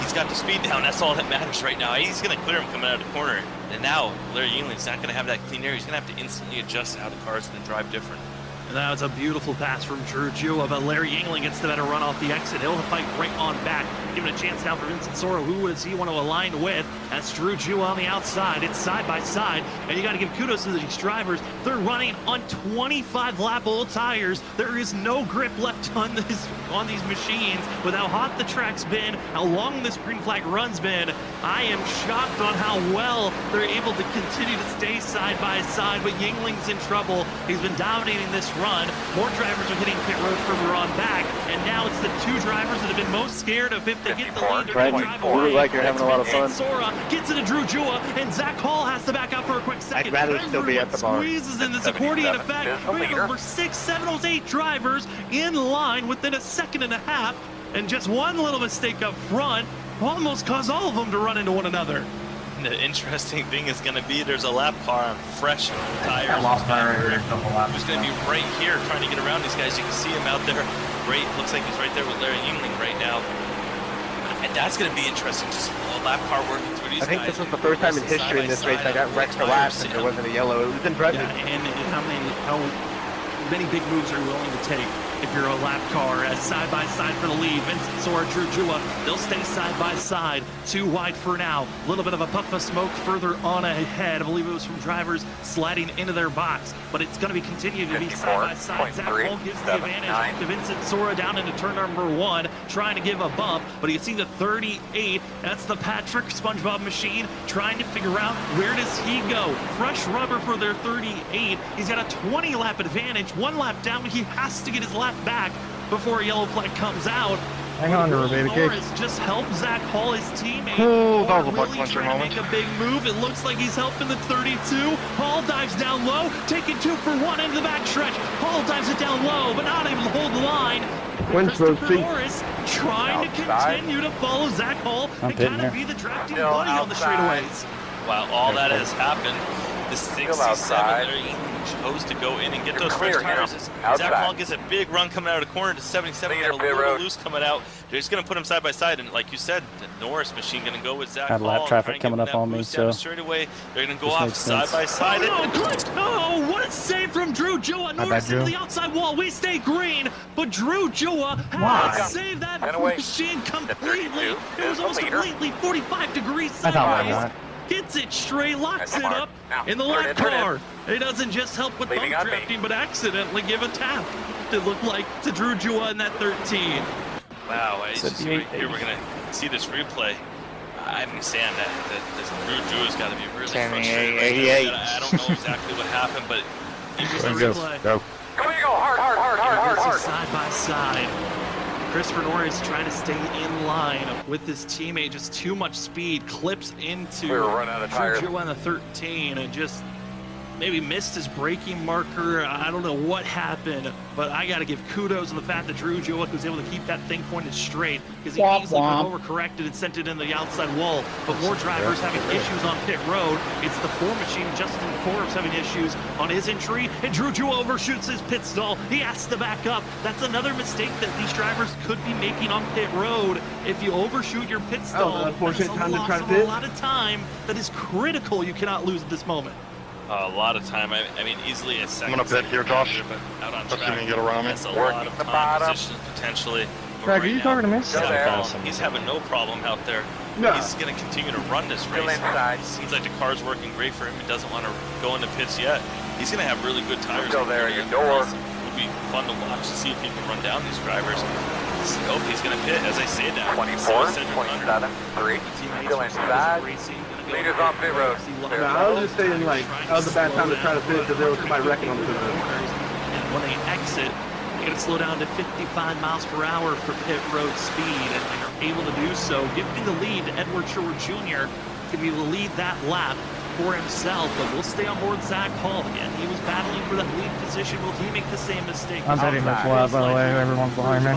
he's got the speed down. That's all that matters right now. He's going to clear him coming out of the corner. And now Larry Englund's not going to have that clean air. He's going to have to instantly adjust how the car's going to drive different. And that was a beautiful pass from Drew Jua, but Larry England gets the better run off the exit. He'll fight right on back, giving a chance now for Vincent Sora. Who does he want to align with? That's Drew Jua on the outside. It's side by side, and you got to give kudos to these drivers. They're running on 25 lap old tires. There is no grip left on these machines with how hot the track's been, how long this green flag run's been. I am shocked on how well they're able to continue to stay side by side, but Yingling's in trouble. He's been dominating this run. More drivers are hitting pit road further on back, and now it's the 2 drivers that have been most scared of if they get the lead, they're going to drive away. You look like you're having a lot of fun. Sora gets into Drew Jua, and Zach Hall has to back out for a quick second. I'd rather still be at the bar. Squeezes in this accordion effect. We have over 6, 7, 8 drivers in line within a second and a half, and just one little mistake up front almost caused all of them to run into one another. The interesting thing is going to be there's a lap car on fresh tires. Who's going to be right here trying to get around these guys. You can see him out there. Great. Looks like he's right there with Larry Yingling right now. And that's going to be interesting. Just a lap car working through these guys. I think this was the first time in history in this race I got wrecked for laps and there wasn't a yellow. It was impressive. Yeah, and how many big moves are you willing to take if you're a lap car? As side by side for the lead, Vincent Sora, Drew Jua, they'll stay side by side. 2 wide for now. A little bit of a puff of smoke further on ahead. I believe it was from drivers sliding into their box, but it's going to be continued to be side by side. Zach Hall gives the advantage to Vincent Sora down into turn number 1, trying to give a bump, but you see the 38. That's the Patrick SpongeBob machine trying to figure out where does he go. Fresh rubber for their 38. He's got a 20 lap advantage. 1 lap down, he has to get his lap back before a yellow flag comes out. Hang on to her, baby cake. Just help Zach Hall, his teammate. Oh, that was a really trying to make a big move. It looks like he's helping the 32. Hall dives down low, taking 2 for 1 into the backstretch. Hall dives it down low, but not able to hold the line. Christopher Norris trying to continue to follow Zach Hall and kind of be the drafting buddy on the straightaways. Wow, all that has happened. The 67 chose to go in and get those fresh tires. Zach Hall gets a big run coming out of the corner to 77. Got a little loose coming out. They're just going to put him side by side, and like you said, the Norris machine going to go with Zach Hall. Had lap traffic coming up on me, so straight away they're going to go off side by side. Oh, what a save from Drew Jua. Norris into the outside wall. We stay green, but Drew Jua has saved that machine completely. It was almost completely 45 degrees sideways. Gets it straight, locks it up in the lap car. It doesn't just help with bump drafting, but accidentally give a tap. It looked like to Drew Jua in that 13. Wow, here we're going to see this replay. I mean, Sam, this Drew Jua's got to be really frustrated. I don't know exactly what happened, but here's the replay. Go. Come on, go hard. Side by side. Christopher Norris trying to stay in line with his teammate. Just too much speed. Clips into We were running out of tires. Drew on the 13 and just maybe missed his braking marker. I don't know what happened, but I got to give kudos on the fact that Drew Jewett was able to keep that thing pointed straight because he easily overcorrected and sent it in the outside wall. But more drivers having issues on pit road. It's the 4 machine, Justin Forbes, having issues on his entry, and Drew Jewett overshoots his pit stall. He has to back up. That's another mistake that these drivers could be making on pit road. If you overshoot your pit stall, unfortunate that's time to try to a pit. lot of time that is critical. You cannot lose at this moment. A lot of time. I mean, easily a second. I'm gonna pit here, Josh. But out on Let's see if track, you can get around me. that's a lot of time, positions potentially. Greg, are you talking to me? He's having no problem out there. No. He's going to continue to run this race. It seems like the car's working great for him. He doesn't want to go into pits yet. He's going to have really good tires. Go there, your door. It'll be fun to watch to see if he can run down these drivers. Oh, he's going to pit as I say that. 24, 27, 3. Still inside. Leaders on pit road. No, I was just saying, like, that was a bad time to try to pit because there was somebody wrecking on the pit road. And when they exit, you got to slow down to 55 miles per hour for pit road speed, and they're able to do so, giving the lead to Edward Shore Jr. to be able to lead that lap for himself. But we'll stay on board Zach Hall again. He was battling for that lead position. Will he make the same mistake? I'm betting this lap, by the way. Everyone's behind me.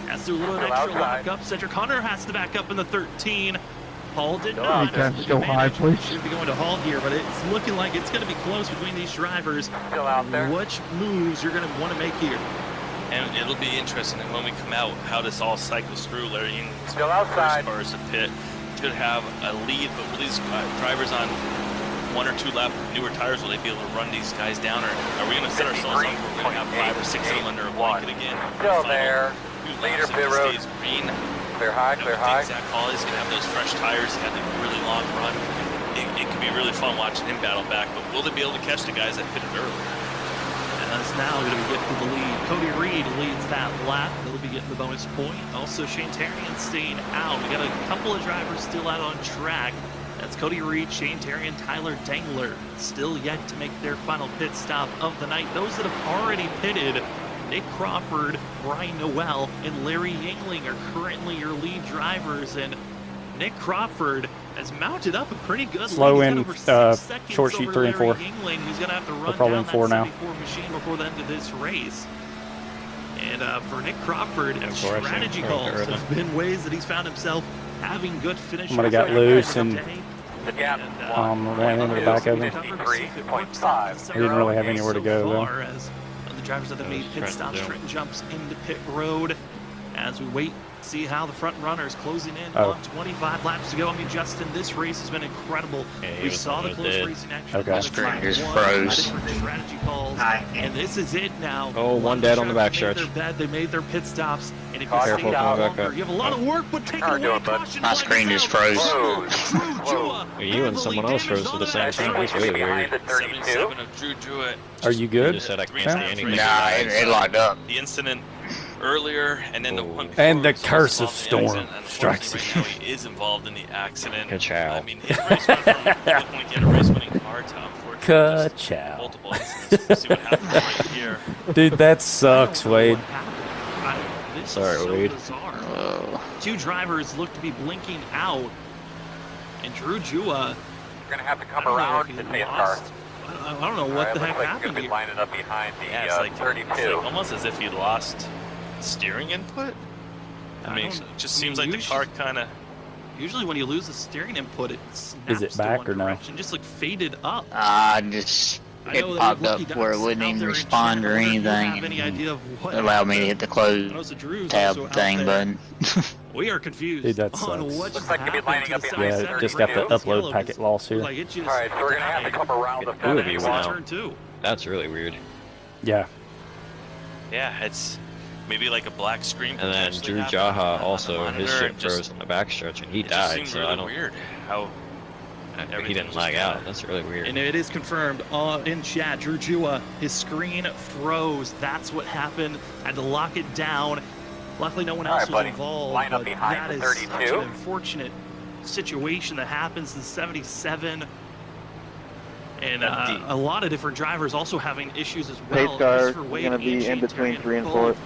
Has to do a little extra lockup. Cedric Hunter has to back up in the 13. Hall did not. You can go high, please. Should be going to Hall here, but it's looking like it's going to be close between these drivers. Still out there. Which moves you're going to want to make here? And it'll be interesting when we come out how this all cycles through. Larry Ingham's Still outside. cars to pit could have a lead, but will these drivers on 1 or 2 lap newer tires, will they be able to run these guys down, or are we going to set ourselves up where we're going to have 5 or 6 of them under a blanket again? Still there. Leader pit road. Green. Clear high, clear high. Zach Hawley's going to have those fresh tires. He had a really long run. It could be really fun watching him battle back, but will they be able to catch the guys that pitted early? And that's now going to be getting to the lead. Cody Reed leads that lap. He'll be getting the bonus point. Also, Shane Terrian staying out. We got a couple of drivers still out on track. That's Cody Reed, Shane Terrian, Tyler Dangler, still yet to make their final pit stop of the night. Those that have already pitted, Nick Crawford, Brian Noel, and Larry Yingling are currently your lead drivers, and Nick Crawford has mounted up a pretty good slow lead. in short sheet 3 and 4. Yingling, who's going to have to run probably down in 4 that now. 74 machine before the end of this race. And for Nick Crawford, strategy calls have been ways that he's found himself having good finishes. Somebody got loose and ran into the back of him. He didn't really have anywhere to go, though. As the drivers that have made pit stops, Trenton jumps into pit road as we wait to see how the front runners closing in on 25 laps to go. I mean, Justin, this race has been incredible. We saw the close racing action. Okay. Screen just froze. Strategy calls, and this is it now. Oh, one dead on the back stretch. They made their pit stops, and if you Careful, stay out coming back longer, up. you have a lot of work, but take it away. Caution My screen just froze. You and someone else froze at the same time. That's really weird. 77 of Drew Jewett. Are you You good? just said I can't Sam? see anything. Nah, it locked up. The incident earlier, and then the one before. And the was curse of involved in the storm accident, and strikes unfortunately, right now he is involved in the accident. Ka-chow. I mean, his race went from looking like he had a race-winning car to unfortunately just Ka-chow. multiple incidents. We'll see what happens right here. Dude, that sucks, Wade. Sorry, Wade. Two drivers look to be blinking out, and Drew Jua. You're gonna have to come around to see his car. I don't know what the heck Like happened you're here. lining up behind the Yeah, it's like 32. almost as if he lost steering input. I mean, it just seems like the car kind of. Usually, when you lose the steering input, it snaps Is it back to or one no? direction, just like faded up. It popped up where it wouldn't even respond or anything. It allowed me to hit the close tab thing, but We are confused. Dude, that on sucks. what just Looks like you'll be happened lining to up the behind side Yeah, the just got the 32. upload packet loss here. Like it just All right, so we're gonna have to come around the Two of you went out. turn two. That's really weird. Yeah. Yeah, it's maybe like a black screen. And then potentially Drew happening Jaha on the also, his monitor, shit and just- froze on the backstretch and he It just died, seemed so really I don't. weird how He everything didn't just lag kinda- out. That's really weird. And it is confirmed in chat. Drew Jua, his screen froze. That's what happened. Had to lock it down. Luckily, no one All else right, was buddy. involved. Line up but behind that the is 32. such an unfortunate situation that happens in 77. And a lot of different drivers also having issues as well. Pace car is Christopher Wade going to be and in Shane between Terrian 3 and both 4.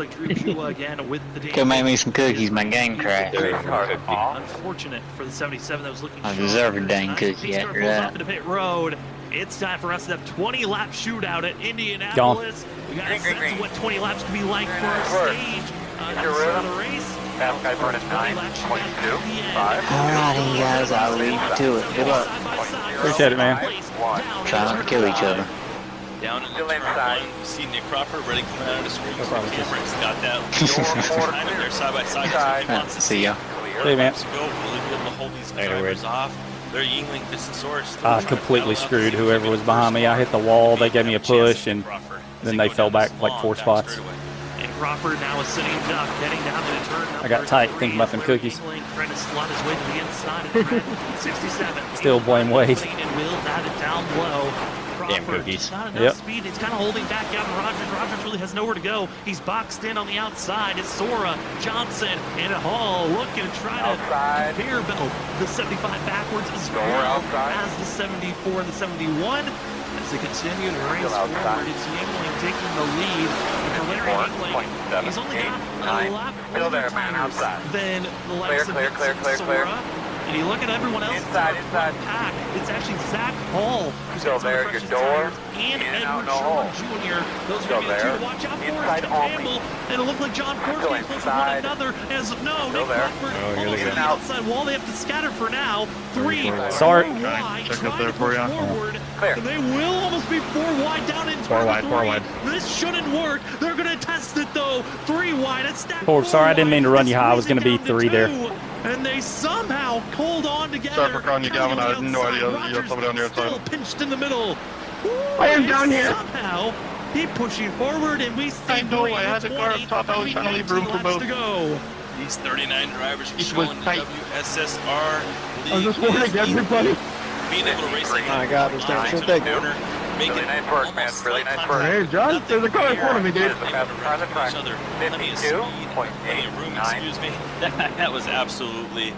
like Drew Chua again with the Go make me some cookies, my game crashed. Unfortunate for the 77 that was looking I deserve a dang cookie after that. Off into pit road. It's time for us to have 20-lap shootout at Indianapolis. We got a sense of what 20 laps could be like for our stage at the start of the race. Fast guys running 9.25. Alrighty, guys, I'll leave you to it. Good luck. Appreciate it, man. Try not to kill each other. Down in the turn one, you see Nick Crawford ready coming out of the screen. Cameron's got that time in there side by side. See ya. Hey, man. To go, really be able to hold these drivers off. They're Yingling Distansaurus. I completely screwed whoever was behind me. I hit the wall, they gave me a push, and then they fell back like 4 spots. And Crawford now is sitting duck, heading down to the turn. I got tight thinking about them cookies. Trying to slot his way to the inside of the red. 67. Still blame Wade. And Will got it down low. Damn cookies. Not enough speed. It's kind of holding back Gavin Rogers. Rogers really has nowhere to go. He's boxed in on the outside. It's Sora, Johnson, and Hall looking to try to compare the 75 backwards as well as the 74 and the 71. As they continue to race forward, it's Yingling taking the lead. And for Larry Yingling, he's only got a lap more tires than the likes of Sora. And you look at everyone else inside pack, it's actually Zach Hall who's got some of the freshest tires, and Edward Sherman Jr. Those are going to be the two to watch out for. It's Campbell, and it looked like John Porter getting close to one another. As no, Nick Crawford almost on the outside wall. They have to scatter for now. 3 Sorry. wide, Check up trying there to for push you. forward. And they will almost be 4 wide down in turn 4 wide. This shouldn't work. They're going to test it though. 3 wide. It's Sorry, I didn't mean to run you high. I was going to be 3 there. And they somehow hold on together. Sorry for calling you, Gavin. I had no idea you had somebody on your Still side. pinched in the middle. I am down here. Somehow, he pushing forward, and we see I know, I had the car up top. I was trying to leave room for both. To go. These 39 drivers are It showing was the tight. WSSR I was just warning everybody. being able to race like My God, this thing's so big. Making Really nice work, man. Really nice work. Hey, John, there's a car in front of me, dude. That was absolutely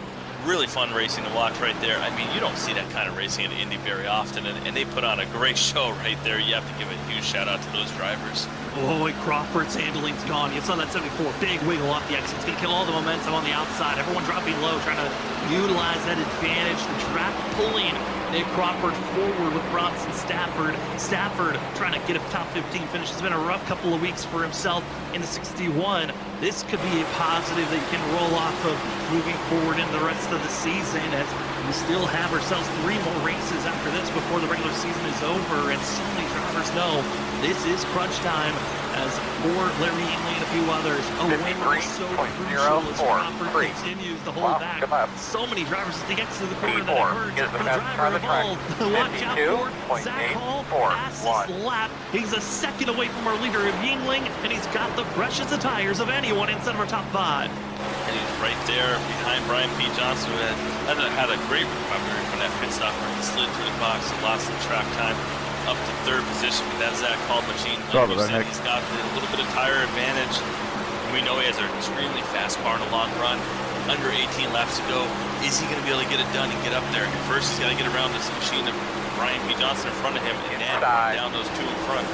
really fun racing to watch right there. I mean, you don't see that kind of racing in Indy very often, and they put on a great show right there. You have to give a huge shout out to those drivers. Oh, Crawford's handling's gone. You saw that 74, big wiggle off the exit. It's going to kill all the momentum on the outside. Everyone dropping low, trying to utilize that advantage. The track pulling Nick Crawford forward with Bronson Stafford. Stafford trying to get a top 15 finish. It's been a rough couple of weeks for himself in the 61. This could be a positive that you can roll off of moving forward in the rest of the season, as we still have ourselves 3 more races after this before the regular season is over, and so many drivers know this is crunch time. As for Larry Yingling and a few others, a win is so crucial as Crawford continues to hold back so many drivers as he gets to the corner that it hurts. For the driver involved, watch out for Zach Hall, fastest lap. He's a second away from our leader of Yingling, and he's got the freshest of tires of anyone inside of our top 5. And he's right there behind Brian P. Johnson, who had a great recovery from that pit stop where he slid through the box and lost some track time up to 3rd position with that Zach Hall machine. Like you said, he's got a little bit of tire advantage. We know he has an extremely fast car in the long run. Under 18 laps to go. Is he going to be able to get it done and get up there? First, he's got to get around this machine of Brian P. Johnson in front of him and then down those 2 in front.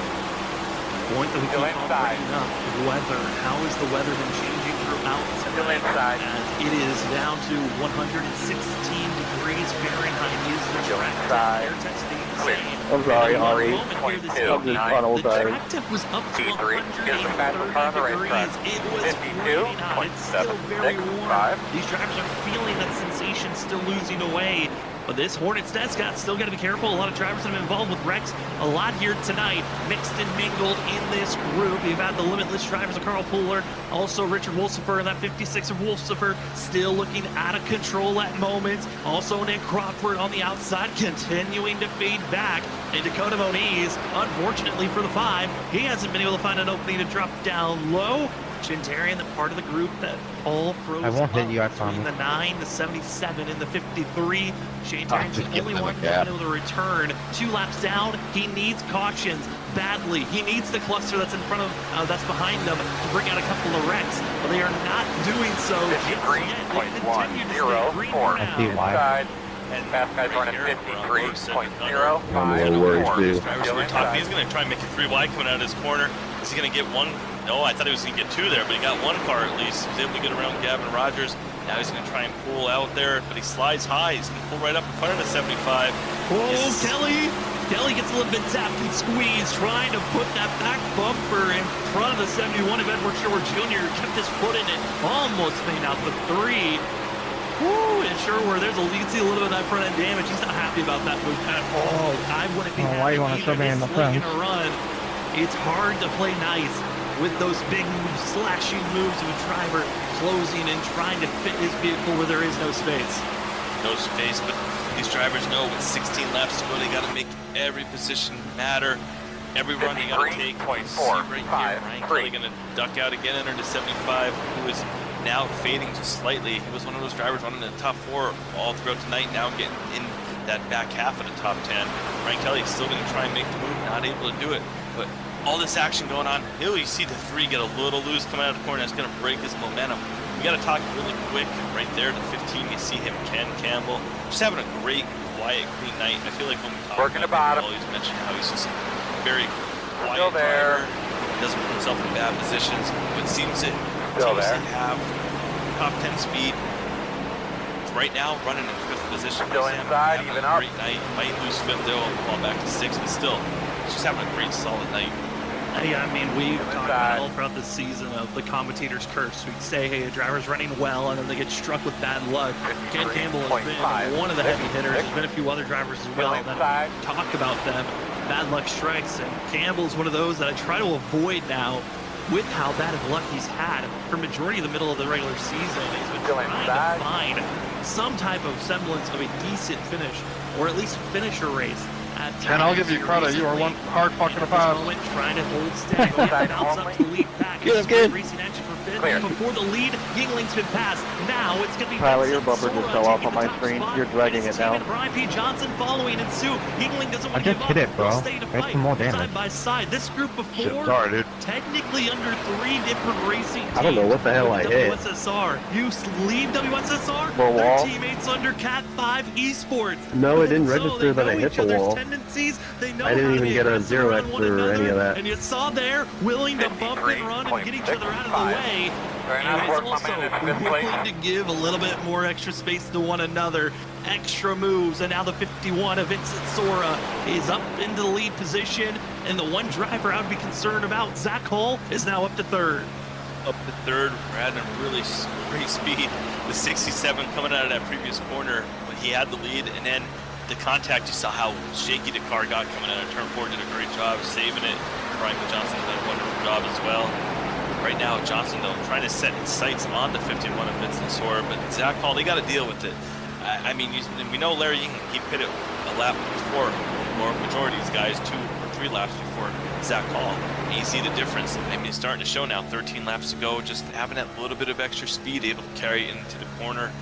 Point that we keep on bringing up, weather. How has the weather been changing throughout tonight? As it is down to 116 degrees Fahrenheit is the track temp. Air tech staying the same. I'm sorry, Ari. I'm just on old the tires. track temp was up to 130 degrees. It was raining out. It's still very warm. These drivers are feeling that sensation still losing away. But this Hornets nest got still got to be careful. A lot of drivers have been involved with wrecks. A lot here tonight, mixed and mingled in this group. You've had the limitless drivers of Carl Pooler, also Richard Wolsifer, and that 56 of Wolsifer still looking out of control at moments. Also Nick Crawford on the outside, continuing to fade back. And Dakota Moniz, unfortunately for the 5, he hasn't been able to find an opening to drop down low. Shintarian, the part of the group that all froze up between the 9, the 77, and the 53. Shintarian's the only one who's been able to return 2 laps down. He needs cautions badly. He needs the cluster that's in front of, that's behind them to bring out a couple of wrecks. But they are not doing so just yet. They continue to stay green for now. And fast guys running 53.054. He's going to try and make it 3 wide coming out of his corner. Is he going to get one? No, I thought he was going to get 2 there, but he got 1 car at least. He was able to get around Gavin Rogers Now he's going to try and pull out there, but he slides high. He's going to pull right up in front of the 75. Oh, Kelly! Kelly gets a little bit zapped and squeezed, trying to put that back bumper in front of the 71 of Edward Sherwood Jr. Kept his foot in it, almost made out the 3. Woo! And Sherwood, you can see a little bit of that front end damage. He's not happy about that move at all. I wouldn't be happy. Why you want to shove me in the front? Run. It's hard to play nice with those big moves, slashing moves of a driver closing and trying to fit his vehicle where there is no space. No space, but these drivers know with 16 laps to go, they got to make every position matter. Every run you got to take. Right here, Ryan Kelly going to duck out again under the 75, who is now fading just slightly. He was one of those drivers running in the top 4 all throughout tonight, now getting in that back half of the top 10. Ryan Kelly is still going to try and make the move, not able to do it, but all this action going on. Here you see the 3 get a little loose coming out of the corner. That's going to break his momentum. We got to talk really quick. Right there, the 15, you see him, Ken Campbell, just having a great, quiet, clean night. I feel like when we talk about him, he's mentioned how he's just very quiet driver. Doesn't put himself in bad positions, but seems to have top 10 speed. Right now, running in 5th position. Still inside, even up. Great night. Might lose 5th, they'll fall back to 6th, but still, he's just having a great, solid night. Yeah, I mean, we've talked about all throughout the season of the commentator's curse. We'd say, hey, a driver's running well, and then they get struck with bad luck. Ken Campbell has been one of the heavy hitters. There's been a few other drivers as well that talk about them. Bad luck strikes, and Campbell's one of those that I try to avoid now with how bad of luck he's had for majority of the middle of the regular season. He's been trying to find some type of semblance of a decent finish, or at least finish a race. And I'll give you credit, you are one hard fucking about. Trying to hold steady, bounce up to the lead pack. Good. Racing engine for 5th. Before the lead, Yingling's been passed. Now it's going to be Tyler, your bumper just fell off on my screen. You're dragging it down. Brian P. Johnson following in suit. Yingling doesn't want to give up. I just hit it, bro. That's some more damage. Side by side. This group before, sorry, dude. technically under 3 different racing teams. I don't know what the hell I hit. WSSR. You leave WSSR? The wall. Their teammates under Cat 5 Esports. No, it didn't register that I hit the wall. I didn't even get a 0x or any of that. And you saw there, willing to bump and run and get each other out of the way. And it's also willing to give a little bit more extra space to one another. Extra moves, and now the 51 of Vincent Sora is up into the lead position. And the one driver I would be concerned about, Zach Hall, is now up to 3rd. Up to 3rd, we're at a really great speed. The 67 coming out of that previous corner, when he had the lead, and then the contact, you saw how shaky the car got coming out of turn 4. Did a great job saving it. Brian P. Johnson did a wonderful job as well. Right now, Johnson, though, trying to set his sights on the 51 of Vincent Sora, but Zach Hall, they got to deal with it. I mean, we know Larry Ying, he pitted a lap before, or majority of these guys, 2 or 3 laps before Zach Hall. And you see the difference. I mean, it's starting to show now, 13 laps to go, just having that little bit of extra speed, able to carry it into the corner.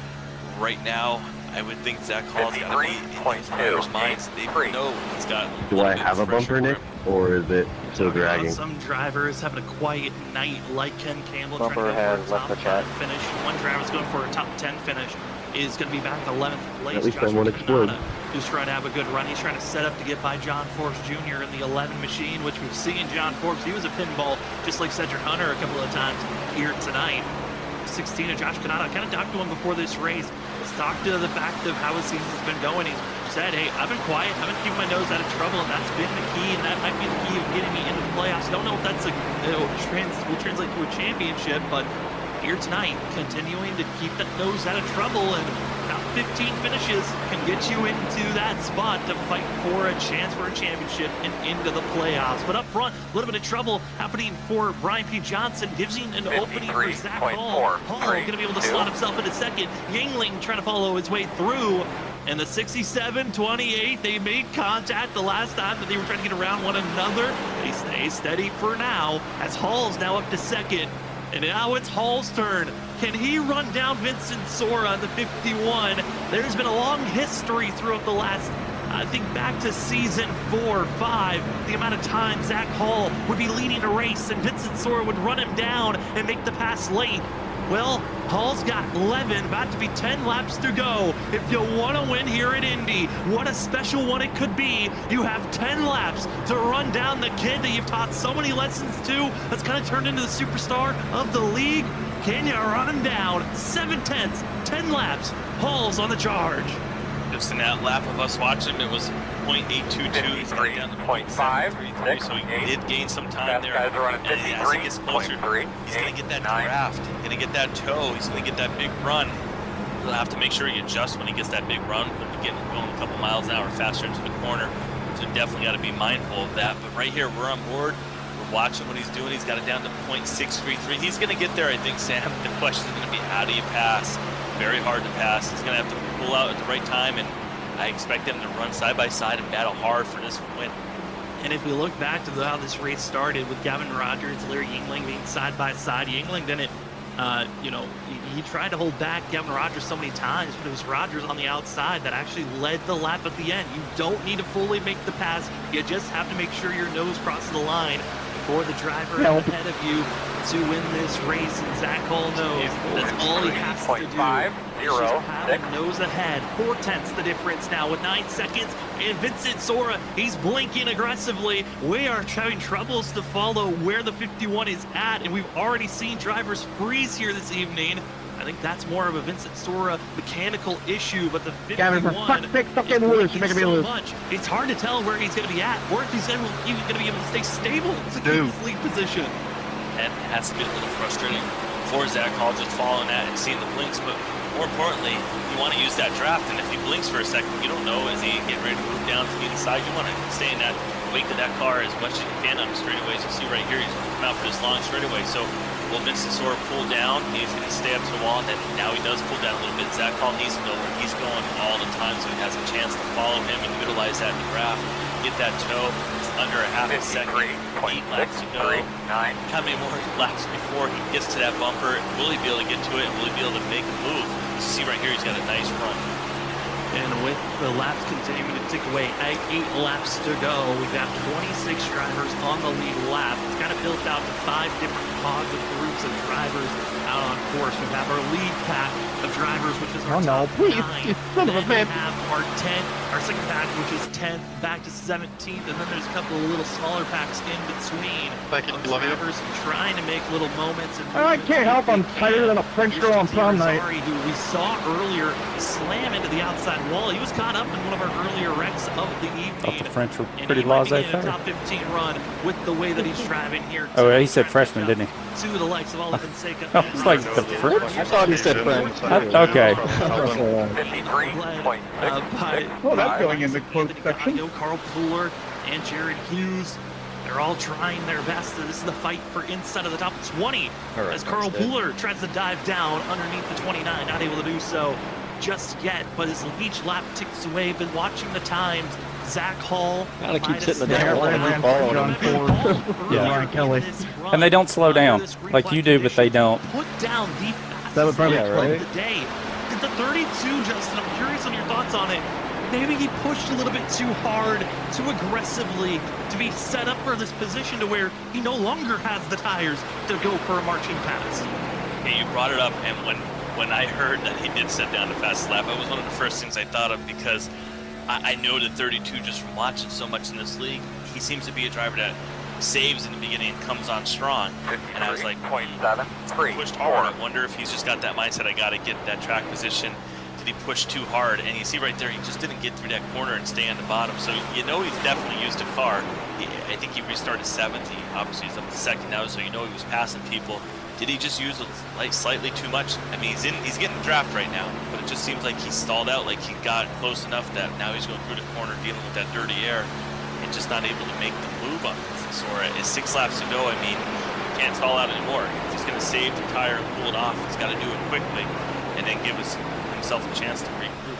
Right now, I would think Zach Hall's got to be in his drivers' minds. They know he's got. Do I have a bumper, Nick, or is it still dragging? Some drivers having a quiet night, like Ken Campbell, bumper trying to has go for a left top the 5 finish. One driver's going for a top 10 finish. Is going to be back in 11th place. At least I won't explode. Who's trying to have a good run. He's trying to set up to get by John Forbes Jr. in the 11 machine, which we've seen John Forbes. He was a pinball, just like Cedric Hunter, a couple of times here tonight. 16 of Josh Canada. I kind of talked to him before this race. Let's talk to the fact of how his season's been going. He's said, hey, I've been quiet. I've been keeping my nose out of trouble, and that's been the key, and that might be the key of getting me into the playoffs. Don't know if that's will translate to a championship, but here tonight, continuing to keep that nose out of trouble, and about 15 finishes can get you into that spot to fight for a chance for a championship and into the playoffs. But up front, a little bit of trouble happening for Brian P. Johnson, gives him an opening for Zach Hall. Hall going to be able to slot himself into 2nd. Yingling trying to follow his way through. And the 67-28, they made contact the last time that they were trying to get around one another. They stay steady for now, as Hall's now up to 2nd. And now it's Hall's turn. Can he run down Vincent Sora on the 51? There's been a long history throughout the last, I think back to season 4 or 5, the amount of time Zach Hall would be leading a race and Vincent Sora would run him down and make the pass late. Well, Hall's got 11, about to be 10 laps to go. If you want to win here at Indy, what a special one it could be. You have 10 laps to run down the kid that you've taught so many lessons to, that's kind of turned into the superstar of the league. Can you run down 7/10, 10 laps? Hall's on the charge. Just in that lap of us watching, it was 0.822. He's got down to 0.533, so he did gain some time there. And as he gets closer, he's going to get that draft, going to get that toe, he's going to get that big run. He'll have to make sure he adjusts when he gets that big run. He'll be getting going a couple miles an hour faster into the corner, so definitely got to be mindful of that. But right here, we're on board. We're watching what he's doing. He's got it down to 0.633. He's going to get there, I think, Sam. The question is going to be, how do you pass? Very hard to pass. He's going to have to pull out at the right time, and I expect them to run side by side and battle hard for this win. And if we look back to how this race started with Gavin Rogers, Larry Yingling being side by side, Yingling didn't, he tried to hold back Gavin Rogers so many times, but it was Rogers on the outside that actually led the lap at the end. You don't need to fully make the pass. You just have to make sure your nose crosses the line for the driver ahead of you to win this race, and Zach Hall knows that's all he has to do. Just have a nose ahead. 4/10 the difference now with 9 seconds, and Vincent Sora, he's blinking aggressively. We are having troubles to follow where the 51 is at, and we've already seen drivers freeze here this evening. I think that's more of a Vincent Sora mechanical issue, but the 51 Gavin, for fuck's sake, fucking lose. You're making me lose. It's hard to tell where he's going to be at, or if he's even going to be able to stay stable to keep his lead position. And it has to be a little frustrating for Zach Hall just following that and seeing the blinks, but more importantly, you want to use that draft, and if he blinks for a second, you don't know, is he getting ready to move down to the inside? You want to stay in that wake of that car as much as you can on the straightaways. You see right here, he's going to come out for this long straightaway, so will Vincent Sora pull down? He's going to stay up to the wall, and then now he does pull down a little bit. Zach Hall needs to know where he's going all the time, so he has a chance to follow him and utilize that in the draft. Get that toe. It's under a half a second. 8 laps to go. How many more laps before he gets to that bumper? Will he be able to get to it? Will he be able to make a move? You see right here, he's got a nice run. And with the laps continuing to tick away, 8 laps to go, we've got 26 drivers on the lead lap. It's kind of built out to 5 different pods of groups of drivers out on course. We have our lead pack of drivers, which is our top 9. You son of a bitch. We have our second pack, which is 10th, back to 17th, and then there's a couple of little smaller packs in between of drivers trying to make little moments. And I can't help, I'm tighter than a French girl on prom night. Who we saw earlier slam into the outside wall. He was caught up in one of our earlier wrecks of the evening. The French were pretty laissez-faire. Top 15 run with the way that he's driving here. Oh, he said freshman, didn't he? To the likes of Oliver Fonseca. I was like, the French? I thought he said French. Okay. 53.6. Well, that's going in the closed section. Carl Pooler and Jared Hughes. They're all trying their best. This is the fight for inside of the top 20. Right, as Carl Pooler tries to dive down underneath the 29. Not able to do so just yet, but as each lap ticks away, been watching the times. Zach Hall. Gotta keep sitting in the damn Yeah. Ryan Kelly. And they don't slow down like you do, but they don't. Put down the That would probably explain the day. The 32, Justin, I'm curious on your thoughts on it. Maybe he pushed a little bit too hard, too aggressively to be set up for this position to where he no longer has the tires to go for a marching pass. Hey, you brought it up, and when I heard that he did set down the fastest lap, it was one of the first things I thought of, because I know that 32, just from watching so much in this league, he seems to be a driver that saves in the beginning and comes on strong. And I was like, pushed hard. I wonder if he's just got that mindset, I got to get that track position. Did he push too hard? And you see right there, he just didn't get through that corner and stay on the bottom. So you know he's definitely used a car. I think he restarted 7th. Obviously he's up to 2nd now, so you know he was passing people. Did he just use it like slightly too much? I mean, he's getting draft right now, but it just seems like he stalled out, like he got close enough that now he's going through the corner dealing with that dirty air and just not able to make the move on Sora. It's 6 laps to go. I mean, he can't stall out anymore. If he's going to save the tire and cool it off, he's got to do it quickly and then give himself a chance to regroup.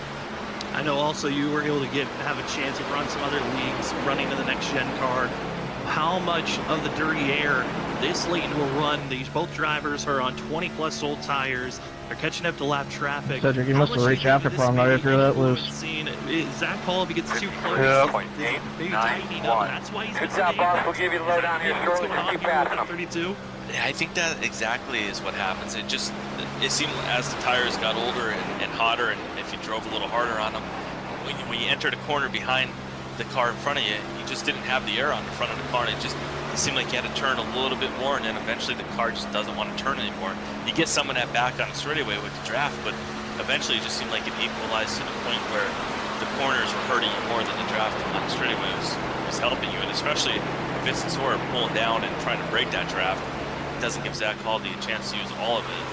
I know also you were able to have a chance to run some other leagues running to the next gen car. How much of the dirty air this late into a run? Both drivers are on 20-plus old tires. They're catching up to lap traffic. Cedric, you must have reached after prom night if you're that loose. Zach Hall, if he gets too close, that's why he's good job, boss. We'll give you the lowdown here shortly. Keep passing him. 32. I think that exactly is what happens. It seemed as the tires got older and hotter, and if you drove a little harder on them, when you entered a corner behind the car in front of you, you just didn't have the air on the front of the car, and it it seemed like he had to turn a little bit more, and then eventually the car just doesn't want to turn anymore. You get some of that back on the straightaway with the draft, but eventually it just seemed like it equalized to the point where the corners were hurting you more than the draft on the straightaway was helping you, and especially Vincent Sora pulling down and trying to break that draft, it doesn't give Zach Hall the chance to use all of it.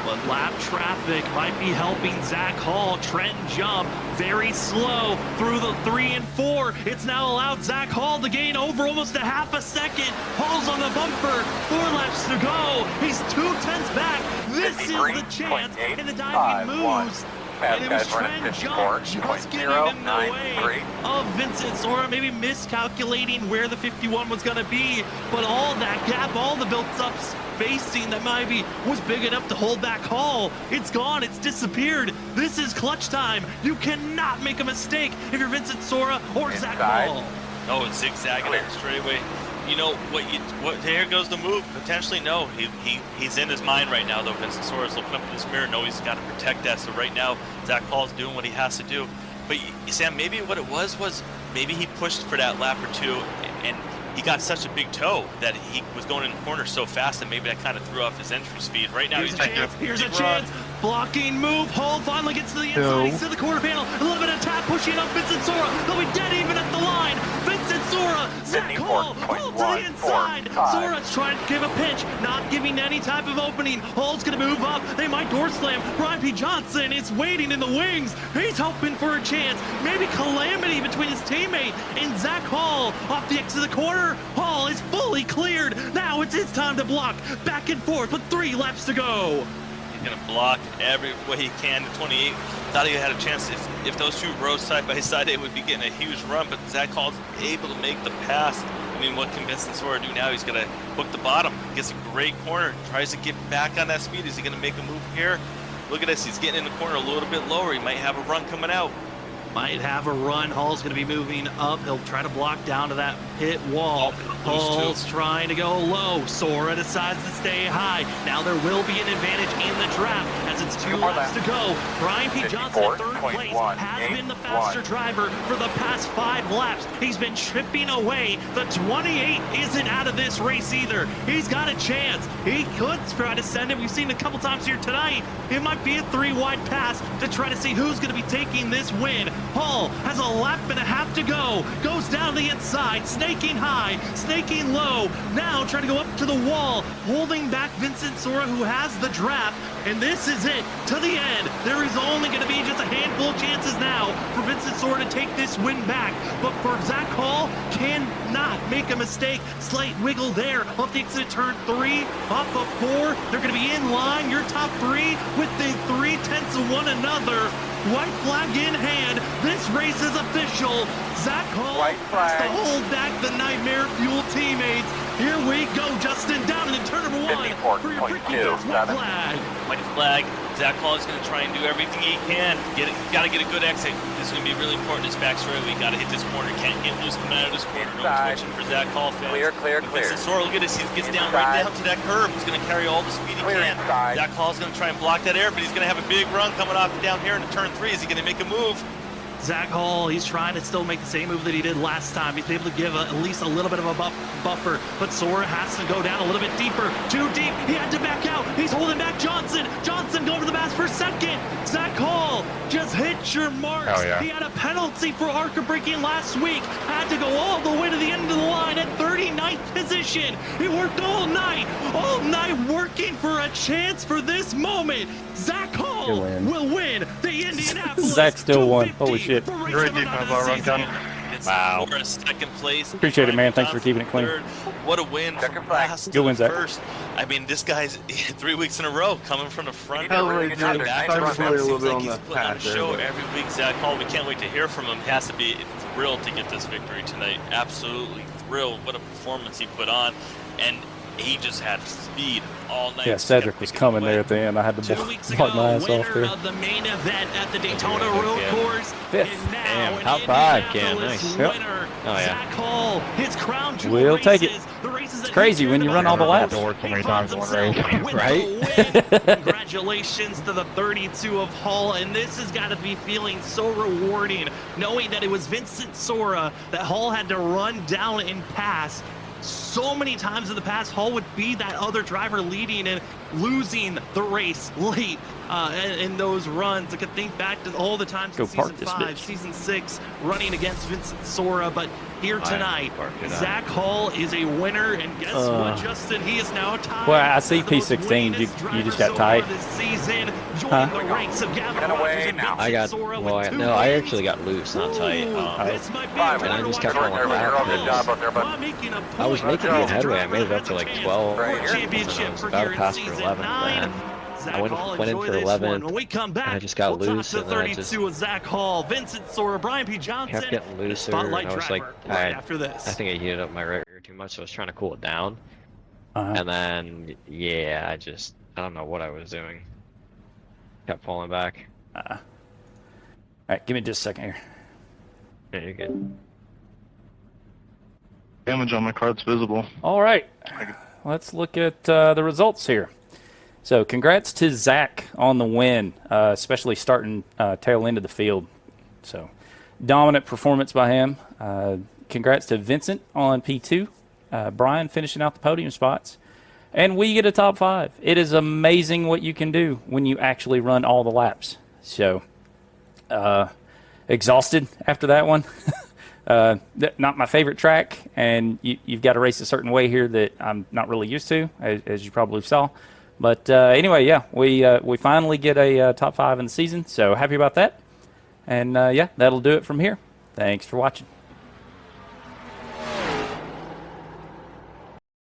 But lap traffic might be helping Zach Hall. Trent jump very slow through the 3 and 4. It's now allowed Zach Hall to gain over almost a half a second. Hall's on the bumper. 4 laps to go. He's 2/10 back. This is the chance. And the diving moves. And it was Trent Jump just getting in the way of Vincent Sora, maybe miscalculating where the 51 was going to be. But all that gap, all the built-up spacing that maybe was big enough to hold back Hall, it's gone, it's disappeared. This is clutch time. You cannot make a mistake if you're Vincent Sora or Zach Hall. No, it's zigzagging on the straightaway. You know what? Here goes the move. Potentially, no. He's in his mind right now, though. Vincent Sora's looking up in his mirror. No, he's got to protect that. So right now, Zach Hall's doing what he has to do. But Sam, maybe what it was maybe he pushed for that lap or two, and he got such a big toe that he was going in the corner so fast that maybe that kind of threw off his entry speed. Right now, here's a chance. Blocking move. Hall finally gets to the inside. He's to the quarter panel. A little bit of tap pushing up Vincent Sora. They'll be dead even at the line. Vincent Sora, Zach Hall, Hall to the inside. Sora's trying to give a pinch, not giving any type of opening. Hall's going to move up. They might door slam. Brian P. Johnson is waiting in the wings. He's hoping for a chance. Maybe calamity between his teammate and Zach Hall. Off the exit of the corner. Hall is fully cleared. Now it's his time to block. Back and forth with 3 laps to go. He's going to block every way he can. The 28 thought he had a chance. If those two rode side by side, they would be getting a huge run, but Zach Hall's able to make the pass. I mean, what can Vincent Sora do now? He's going to hook the bottom. Gets a great corner. Tries to get back on that speed. Is he going to make a move here? Look at this. He's getting in the corner a little bit lower. He might have a run coming out. Might have a run. Hall's going to be moving up. He'll try to block down to that pit wall. Hall's trying to go low. Sora decides to stay high. Now there will be an advantage in the draft as it's 2 laps to go. Brian P. Johnson in 3rd place has been the faster driver for the past 5 laps. He's been chipping away. The 28 isn't out of this race either. He's got a chance. He could try to send it. We've seen it a couple times here tonight. It might be a 3-wide pass to try to see who's going to be taking this win. Hall has a lap and a half to go. Goes down the inside, snaking high, snaking low. Now trying to go up to the wall, holding back Vincent Sora, who has the draft. And this is it to the end. There is only going to be just a handful of chances now for Vincent Sora to take this win back. But for Zach Hall, cannot make a mistake. Slight wiggle there off the exit of turn 3, off of 4. They're going to be in line. Your top 3 within 3/10 of one another. White flag in hand. This race is official. Zach Hall has to hold back the Nightmare Fuel teammates. Here we go, Justin, down in turn number 1 for your freaking white flag. White flag. Zach Hall is going to try and do everything he can. Got to get a good exit. This is going to be really important. This back straightaway. Got to hit this corner. Can't get loose coming out of this corner. No twitching for Zach Hall fans. Clear. Vincent Sora, look at this. He gets down right down to that curb. He's going to carry all the speed he can. Zach Hall's going to try and block that air, but he's going to have a big run coming off down here into turn 3. Is he going to make a move? Zach Hall, he's trying to still make the same move that he did last time. He's able to give at least a little bit of a buffer, but Sora has to go down a little bit deeper. Too deep. He had to back out. He's holding back Johnson. Johnson going for the pass for second. Zach Hall, just hit your marks. Oh, yeah. He had a penalty for ARCA braking last week. Had to go all the way to the end of the line at 39th position. He worked all night working for a chance for this moment. Zach Hall will win the Indianapolis. Zach still won. Holy shit. Great defense by Run Gun. Wow. For a second place. Appreciate it, man. Thanks for keeping it clean. What a win from last Good win, Zach. first. I mean, this guy's 3 weeks in a row coming from the front. Really Seems good. like Really he's a little bit on putting the on a pass show there, every week. Zach Hall, we can't wait to hear from him. He has to be thrilled to get this victory tonight. Absolutely thrilled. What a performance he put on. And he just had speed all night. Yeah, Cedric was coming there at the end. I had to block my ass off there. Of the main event at the Daytona Road Course. 5th. Damn, top 5, Cam. Nice. Yep. Zach Hall, his crown jewel We'll take it. It's crazy when you run all the laps. Right? Congratulations to the 32 of Hall, and this has got to be feeling so rewarding, knowing that it was Vincent Sora that Hall had to run down and pass so many times in the past, Hall would be that other driver leading and losing the race late in those runs. I could think back to all the times in Season 5, Season 6, running against Vincent Sora, but here tonight, Zach Hall is a winner, and guess what, Justin? He is now tied. Well, I see P16. You just got tight. I actually got loose, not tight. And I just kept going back. I was making good headway. I made it up to like 12. And I was about to pass for 11. And I went in for 11. When we come back, I just got loose. And then I just with Zach Hall, Vincent Sora, Brian P. Johnson. Kept getting looser. I was like, after this. I think I heated up my right rear too much, so I was trying to cool it down. And then, yeah, I don't know what I was doing. Kept falling back. All right, give me just a second here. Yeah, you're good. Damage on my car's visible. All right, let's look at the results here. So congrats to Zach on the win, especially starting tail end of the field. So dominant performance by him. Congrats to Vincent on P2. Brian finishing out the podium spots. And we get a top 5. It is amazing what you can do when you actually run all the laps. So exhausted after that one. Not my favorite track, and you've got to race a certain way here that I'm not really used to, as you probably saw. But anyway, yeah, we finally get a top 5 in the season, so happy about that. And yeah, that'll do it from here. Thanks for watching.